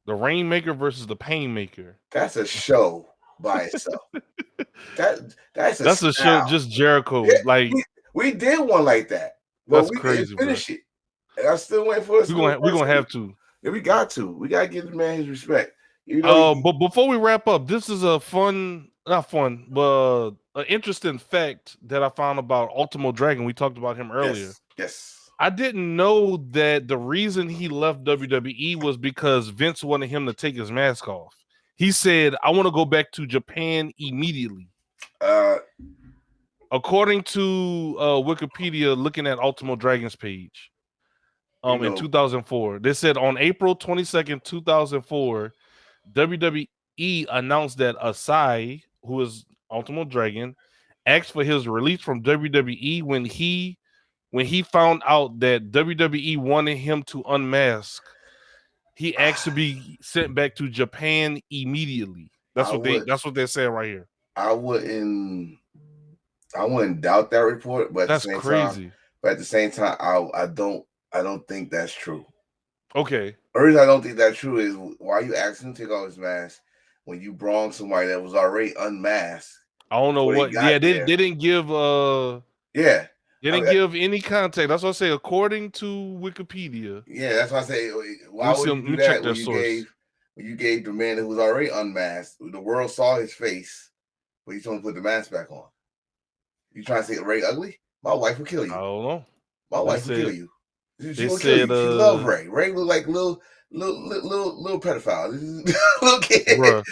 the Rainmaker versus the Painmaker. That's a show by itself. that's a show. Just Jericho. Yeah, like we did one like that. Well, we crazy, didn't finish it. And I still waiting for us. We're gonna have to. Yeah, we got to. We gotta give the man his respect. But before we wrap up, this is a not fun, but an interesting fact that I found about Ultimo Dragon. We talked about him earlier. Yes. I didn't know that the reason he left WWE was because Vince wanted him to take his mask off. He said, "I want to go back to Japan immediately." According to Wikipedia, looking at Ultimo Dragon's page, in 2004, they said on April 22nd, 2004, WWE announced that Asai, who is Ultimo Dragon, asked for his release from WWE when he found out that WWE wanted him to unmask. He asked to be sent back to Japan immediately. That's what they're saying right here. I wouldn't doubt that report, but that's crazy. But at the same time, I don't think that's true. Okay. The reason I don't think that's true is why you asking him to take off his mask when you brought somebody that was already unmasked. I don't know what. Yeah, they didn't give. They didn't give any context. That's what I say. According to Wikipedia. Yeah, that's why I say. Why would you do that when you gave the man who was already unmasked? The world saw his face, but you told him to put the mask back on. You trying to say Ray ugly? My wife will kill you. I don't know. My wife will kill you. She will kill you. She love Ray. Ray look like little pedophile. Little kid.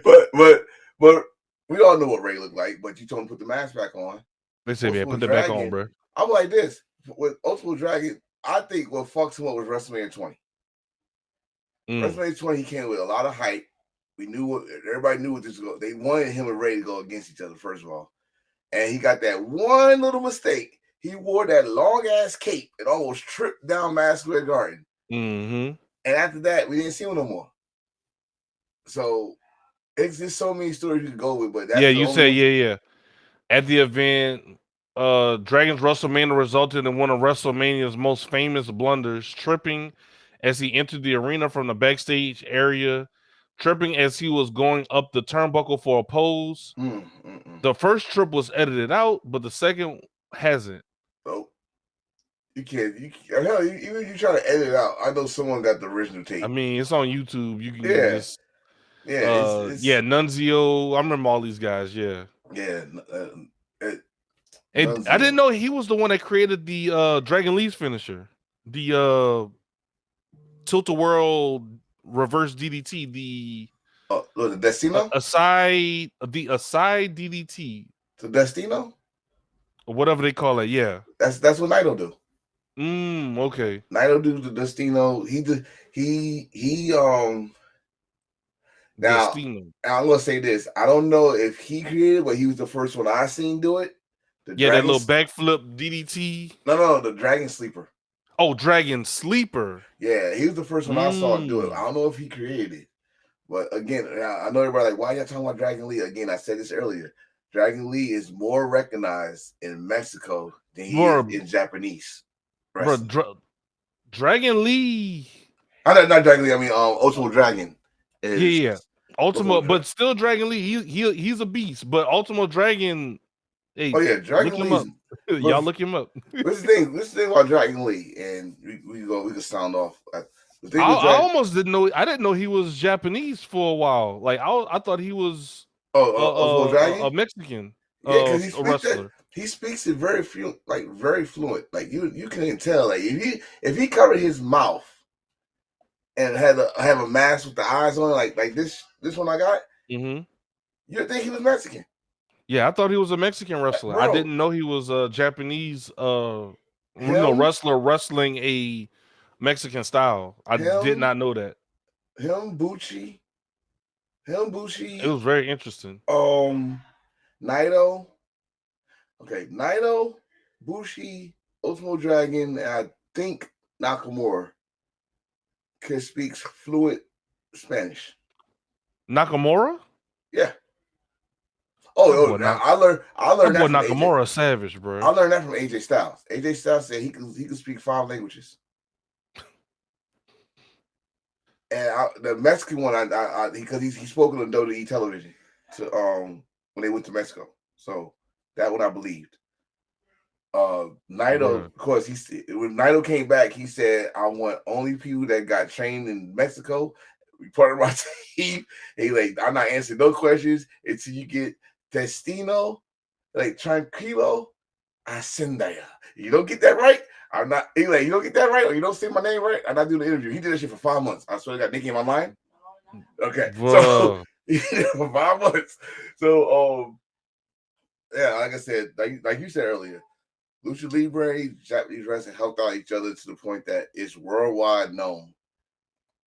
but we all know what Ray looked like. But you told him to put the mask back on. They said, "Man, put that back on, bro." I'm like this with Ultimo Dragon. I think what fucked him up was WrestleMania 20. WrestleMania 20, he came with a lot of hype. Everybody knew what this was. They wanted him and Ray to go against each other, first of all. And he got that one little mistake. He wore that long ass cape and almost tripped down Madison Square Garden. And after that, we didn't see him no more. So it's just so many stories you can go with. But that's you said at the event, Dragon's WrestleMania resulted in one of WrestleMania's most famous blunders, tripping as he entered the arena from the backstage area. Tripping as he was going up the turnbuckle for a pose. The first trip was edited out, but the second hasn't. Oh, you can't. Even if you try to edit it out, I know someone got the original tape. I mean, it's on YouTube. You can just Nunzio. I remember all these guys. Yeah. I didn't know he was the one that created the Dragon Lee's finisher, the Tilt-A-Whirl reverse DDT, the Destino, Asai DDT, the Destino, or whatever they call it. Yeah, that's what Naito do. Okay. Naito do the Destino. Now Destino. I'm gonna say this. I don't know if he created, but he was the first one I seen do it. That little backflip DDT. No, the Dragon Sleeper. Oh, Dragon Sleeper. Yeah, he was the first one I saw do it. I don't know if he created it. But again, I know everybody like, why y'all talking about Dragon Lee? Again, I said this earlier. Dragon Lee is more recognized in Mexico than he is in Japanese. Bro, Dragon Lee. Not Dragon Lee, I mean Ultimo Dragon. Ultimo, but still Dragon Lee. He's a beast. But Ultimo Dragon. Hey, Dragon Lee. Y'all look him up. This thing about Dragon Lee, and we can sound off. I almost didn't know. I didn't know he was Japanese for a while. Like I thought he was a Mexican. Yeah, because a wrestler. He speaks it very fluent, like very fluent. Like you can tell. Like if he covered his mouth and had have a mask with the eyes on, like this one I got, you'd think he was Mexican. Yeah, I thought he was a Mexican wrestler. I Bro, didn't know he was a Japanese him, wrestler wrestling a Mexican style. I did not know that. Bucci. It was very interesting. Naito. Okay, Naito, Bushi, Ultimo Dragon, and I think Nakamura can speak fluent Spanish. Nakamura? Yeah. I learned that from Nakamura AJ. savage, bro. I learned that from AJ Styles. AJ Styles said he could speak 5 languages. And the Mexican one, because he spoke on WWE television to when they went to Mexico. So that one I believed. Naito, of course, when Naito came back, he said, "I want only people that got trained in Mexico be part of my team." He like, I'm not answering no questions until you get Destino, like Tranquilo, Ascendaya. You don't get that right, I'm not. He like, you don't get that right, or you don't say my name right, I'm not doing the interview. He did that shit for 5 months. I swear to God, Nicky in my mind. Okay, so he did it for 5 months. So, yeah, like I said, like you said earlier. Lucha Libre, Japanese wrestling helped out each other to the point that it's worldwide known.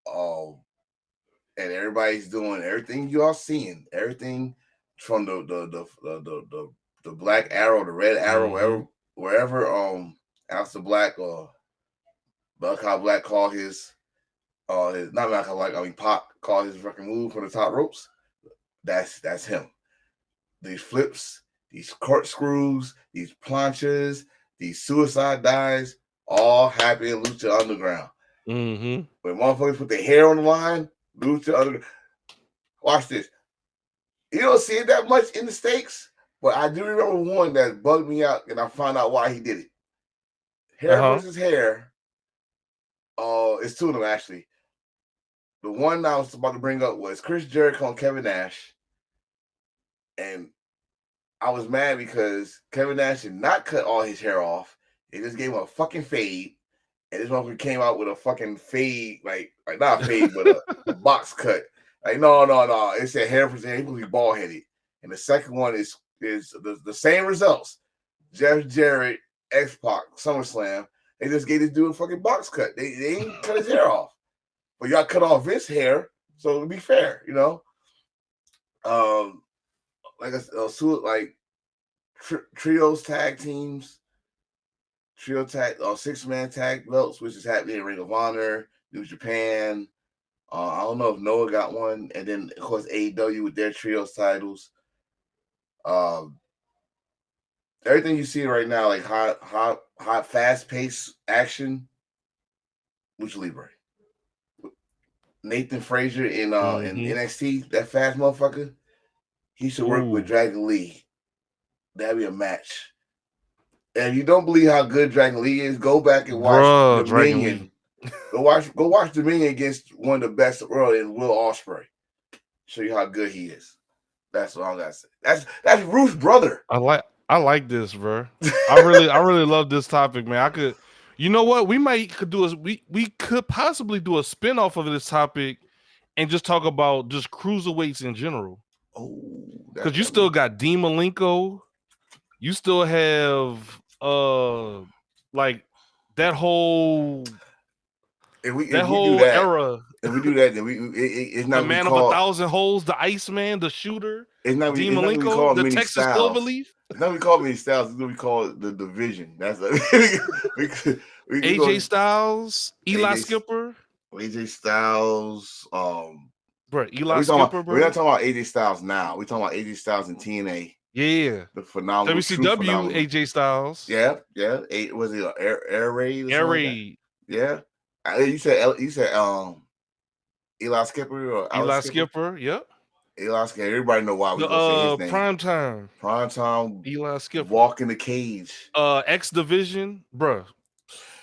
And everybody's doing everything you all seeing, everything from the Black Arrow, the Red Arrow, wherever Alistair Black or Malachi Black call his not Malachi Black, Pac called his fucking move from the top ropes. That's him. These flips, these corkscrews, these planchas, these suicide dives, all happen in Lucha Underground. When motherfuckers put their hair on the line, Lucha Underground. Watch this. You don't see it that much in the States, but I do remember one that bugged me out, and I found out why he did it. Hair versus hair. It's 2 of them, actually. The one I was about to bring up was Chris Jericho and Kevin Nash. And I was mad because Kevin Nash did not cut all his hair off. They just gave him a fucking fade. And this one came out with a fucking fade, like not a fade, but a box cut. Like, no. It said hair for hair. He was bald headed. And the second one is the same results. Jeff Jarrett, X-Pac, SummerSlam. They just gave this dude a fucking box cut. They didn't cut his hair off. But y'all cut off his hair, so to be fair, you know. Like I said, trios tag teams, 6-man tag belts, which is happening in Ring of Honor, New Japan. I don't know if Noah got one, and then of course AEW with their trios titles. Everything you see right now, like hot, fast-paced action, Lucha Libre. Nathan Frazier in NXT, that fast motherfucker. He should work with Dragon Lee. That'd be a match. And if you don't believe how good Dragon Lee is, go back and watch Dominion. Go watch Dominion against one of the best in the world in Will Ospreay. Show you how good he is. That's what I gotta say. That's Ruth's brother. I like this, bro. I really love this topic, man. You know what? We could possibly do a spin-off of this topic and just talk about just cruiserweights in general. Oh, because you still got Dean Malenko, you still have like that whole era. If we do that, then it's not the man of 1,000 holes, the Iceman, the shooter. It's not Dean Malenko, the Texas Cloverleaf. It's not we call many styles. It's gonna be called the Division. That's AJ Styles, Eli Skipper, AJ Styles. Bro, Eli Skipper, bro. We're not talking about AJ Styles now. We're talking about AJ Styles in TNA. Yeah, the phenomenal WCW AJ Styles. Yeah. Was it Air Raid? Air Raid. Yeah. You said Eli Skipper or Eli Skipper. Yep. Eli Skipper. Everybody know why we say his name. Prime time. Eli Skipper. Walk in the cage. X Division, bro.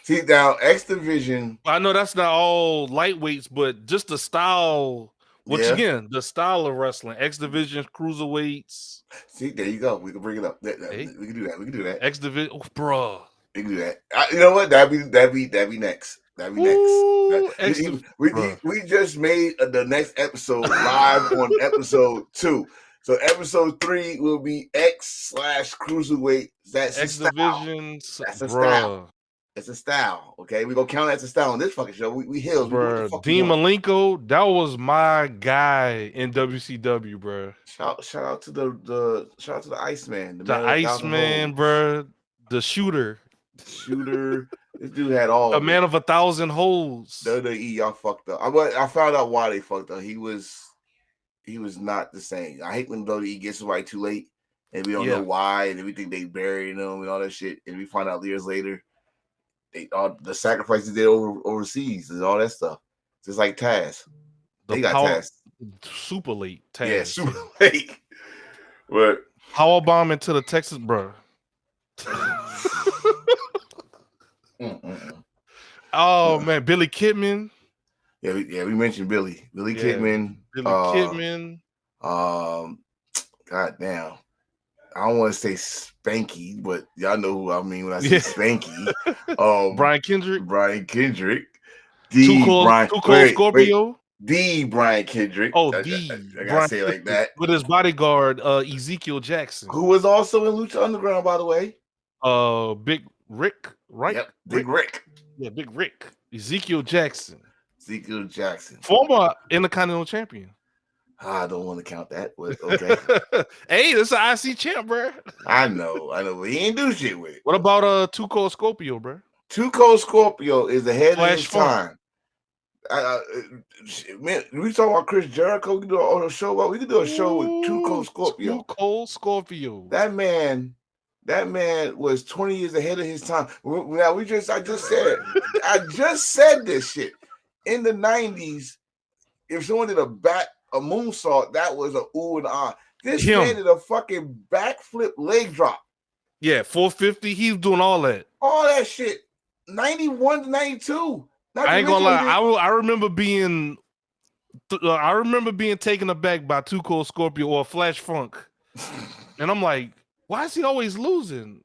See now, X Division. I know that's not all lightweights, but just the style Which again, the style of wrestling, X Division, cruiserweights. See, there you go. We can bring it up. Hey. We can do that. We can do that. X Division, bro. We can do that. You know what? That'd be next. That'd be next. We just made the next episode live on episode 2. So episode 3 will be X/cruiserweight. That's X Divisions. That's a style. It's a style. Okay, we gonna count that as a style on this fucking show. We heels. Bro, Dean Malenko, that was my guy in WCW, bro. Shout out to the Iceman, the Iceman, bro. The shooter. This dude had all. A man of 1,000 holes. WWE, y'all fucked up. I found out why they fucked up. He was not the same. I hate when WWE gets somebody too late and we don't know why, and we think they buried him and all that shit, and we find out years later all the sacrifices they did overseas and all that stuff. Just like Taz. They got Taz. Super late. Taz. Yeah, super late. But power bomb into the Texas, bro. Oh man, Billy Kidman. Yeah, we mentioned Billy Kidman. Kidman. God damn. I don't want to say Spanky, but y'all know who I mean when I say Spanky. Brian Kendrick. Too Cold Scorpio. The Brian Kendrick. Oh, I gotta say it like that. With his bodyguard, Ezekiel Jackson, who was also in Lucha Underground, by the way. Big Rick, right? Yep, Big Rick. Yeah, Big Rick. Ezekiel Jackson. Former Intercontinental Champion. I don't want to count that, but okay. Hey, this is an IC champ, bro. I know, but he ain't do shit with it. What about Too Cold Scorpio, bro? Too Cold Scorpio is ahead of his time. Man, we talking about Chris Jericho. We can do a show about. We can do a show with Too Cold Scorpio. Too Cold Scorpio. That man was 20 years ahead of his time. Now I just said this shit in the 90s. If someone did a moonsault, that was a ooh and ah. This man did a fucking backflip leg drop. Yeah, 450. He's doing all that. All that shit. 91 to 92. I ain't gonna lie. I remember being taken aback by Too Cold Scorpio or Flash Funk, and I'm like, why is he always losing?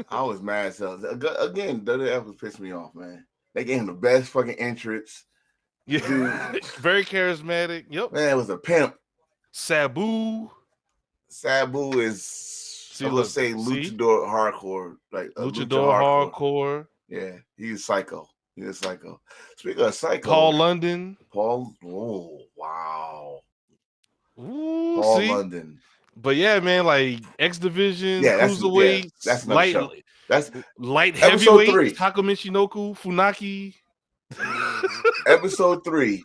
I was mad as hell. Again, WWF was pissing me off, man. They gave him the best fucking entrance. Yeah, very charismatic. Yep, man, it was a pimp. Sabu is let's say luchador hardcore, like luchador hardcore. Yeah, he's psycho. Speaking of psycho, Paul London. Oh wow. Ooh, Paul London. But yeah, man, like X Division, cruiserweight, that's light heavyweight. 3. Taka Michinoku, Funaki. Episode 3.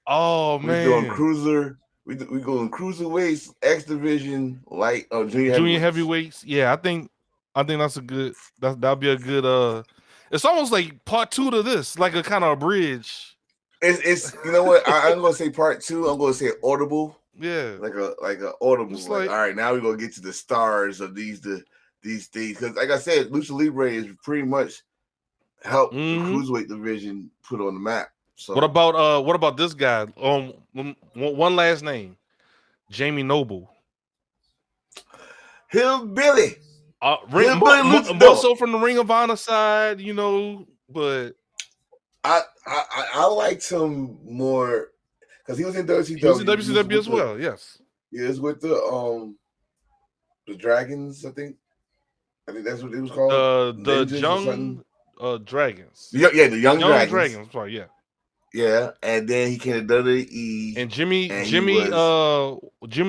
Oh man, we're doing cruiser. We going cruiserweights, X Division, light junior heavyweights. Yeah, I think that's a good. That'll be a good. It's almost like part 2 to this, like a kind of a bridge. It's you know what? I'm gonna say part 2. I'm gonna say audible. Yeah, like a audible. Like, all right, now we're gonna get to the stars of these things because, like I said, Lucha Libre is pretty much helped the cruiserweight division put on the map. So what about this guy? One last name, Jamie Noble, Hillbilly. More so from the Ring of Honor side, you know, but I liked him more because he was in WCW. He was in WCW as well. Yes, he was with the Dragons. I think that's what it was called. The Young Dragons. Yeah, the Young Dragons. Sorry, yeah, and then he came to WWE. And Jimmy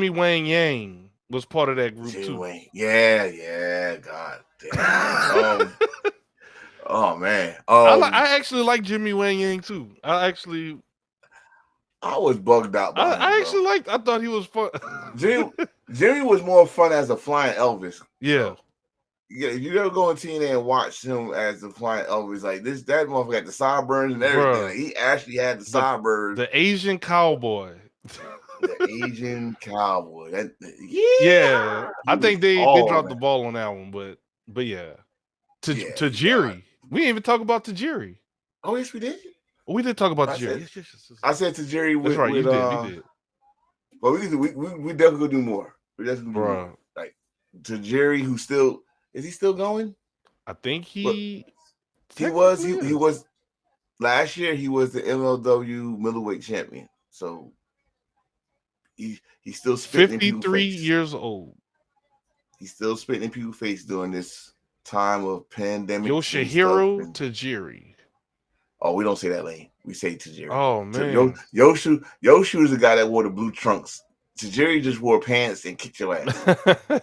Wang Yang was part of that group too. Wayne. Yeah, God damn. Oh man. I actually like Jimmy Wang Yang too. I was bugged out by him, I thought he was fun. Jimmy was more fun as a flying Elvis. Yeah. Yeah, if you ever go on TNA and watch him as the flying Elvis, like that motherfucker had the sideburns and everything. Like, he actually had the sideburns. The Asian cowboy. The Asian cowboy. Yeah. I think they dropped the ball on that one, but yeah. Tajiri. We didn't even talk about Tajiri. Oh, yes, we did. We did talk about I Tajiri. said, Yes. I said Tajiri That's with, right. with You did. But we definitely gonna do more. We definitely gonna do more. Like Tajiri, who still is he still going? I think But he was last year. He was the MLW middleweight champion. So he's still spitting in people's 53 face. years old. He's still spitting in people's face during this time of pandemics and stuff. Yoshihiro Tajiri. Oh, we don't say that lane. We say Tajiri. Oh man, Yoshu is the guy that wore the blue trunks. Tajiri just wore pants and kicked your ass.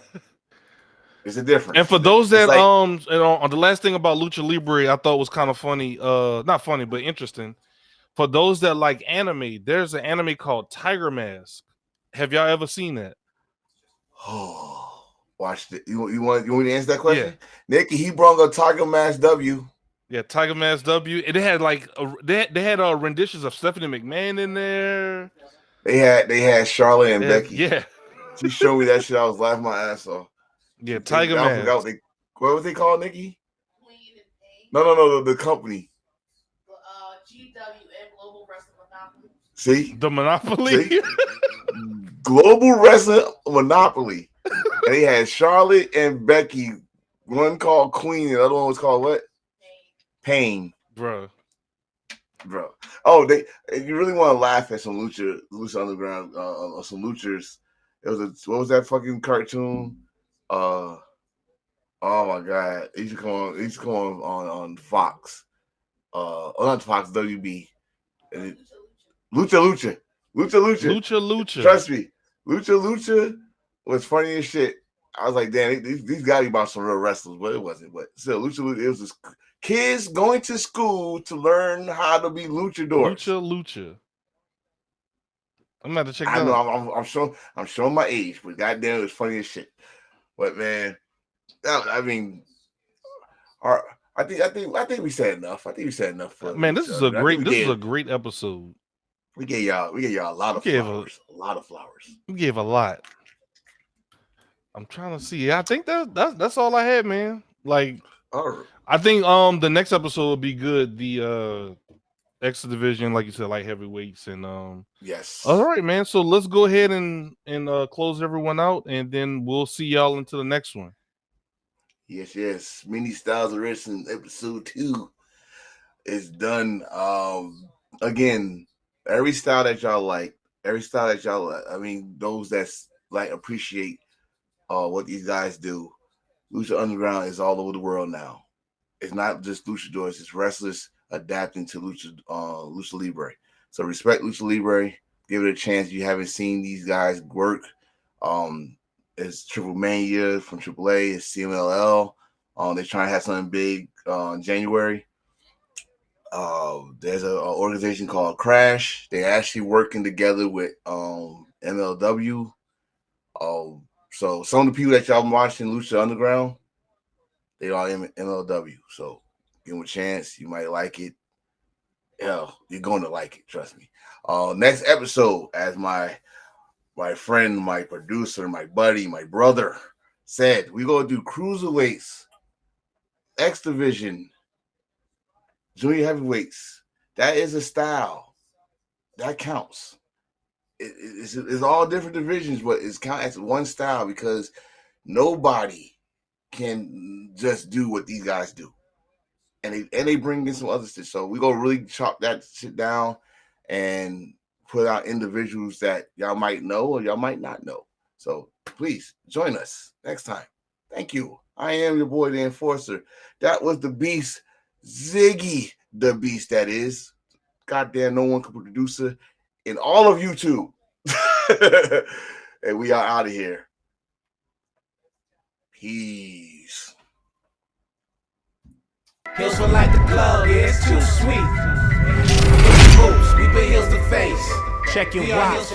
It's a difference. And for those that on the last thing about Lucha Libre, I thought was kind of funny. Not funny, but interesting. For those that like anime, there's an anime called Tiger Mask. Have y'all ever seen that? Oh, watched it. You want me to answer that question? Yeah. Nikki, he brought a Tiger Mask W. Yeah, Tiger Mask W. It had like they had renditions of Stephanie McMahon in there. They had Charlotte and Becky. Yeah. She showed me that shit. I was laughing my ass off. Yeah, Tiger Mask. What was they called, Nikki? No, the company. GWM Global Wrestling Monopoly. See? The Monopoly? See? Global Wrestling Monopoly. And they had Charlotte and Becky. One called Queen, and the other one was called what? Pain. Bro. Oh, you really want to laugh at some Lucha Underground, some Luchas. It was what was that fucking cartoon? Oh my god. It used to come on Fox. Not Fox, WB. And Lucha. Trust me. Lucha was funny as shit. I was like, damn, these gotta be about some real wrestlers, but it wasn't. But still, Lucha, it was just kids going to school to learn how to be luchadors. Lucha. I'm about to check that out. I know I'm showing my age, but goddamn, it was funny as shit. But man, I mean, I think we said enough. I think we said enough. Man, this is a great episode. We gave y'all a lot of flowers. A lot of flowers. We gave a lot. I'm trying to see. I think that's all I had, man. Like, I think the next episode will be good. The X division, like you said, light heavyweights, and yes. All right, man. So let's go ahead and close everyone out, and then we'll see y'all into the next one. Yes. Mini Styles of Wrestling episode 2 is done. Again, every style that y'all like, I mean, those that's like appreciate what these guys do. Lucha Underground is all over the world now. It's not just luchadors, it's wrestlers adapting to Lucha Libre. So respect Lucha Libre. Give it a chance if you haven't seen these guys work. It's Triple Mania from AAA. It's CMLL. They're trying to have something big in January. There's an organization called Crash. They're actually working together with MLW. So some of the people that y'all watching Lucha Underground, they are in MLW. So give them a chance. You might like it. Yeah, you're going to like it. Trust me. Next episode, as my friend, my producer, my buddy, my brother said, we're going to do cruiserweights, X division, junior heavyweights. That is a style. That counts. It's all different divisions, but it's counted as one style because nobody can just do what these guys do. And they bring in some other stuff. So we're going to really chop that shit down and put out individuals that y'all might know or y'all might not know. So please join us next time. Thank you. I am your boy, the Enforcer. That was the Beast, Ziggy, the Beast, that is. Goddamn, no one could producer in all of YouTube. And we are out of here. Peace. Heels feel like the club, yeah, it's too sweet. Boots, we put heels to face. Check your watch.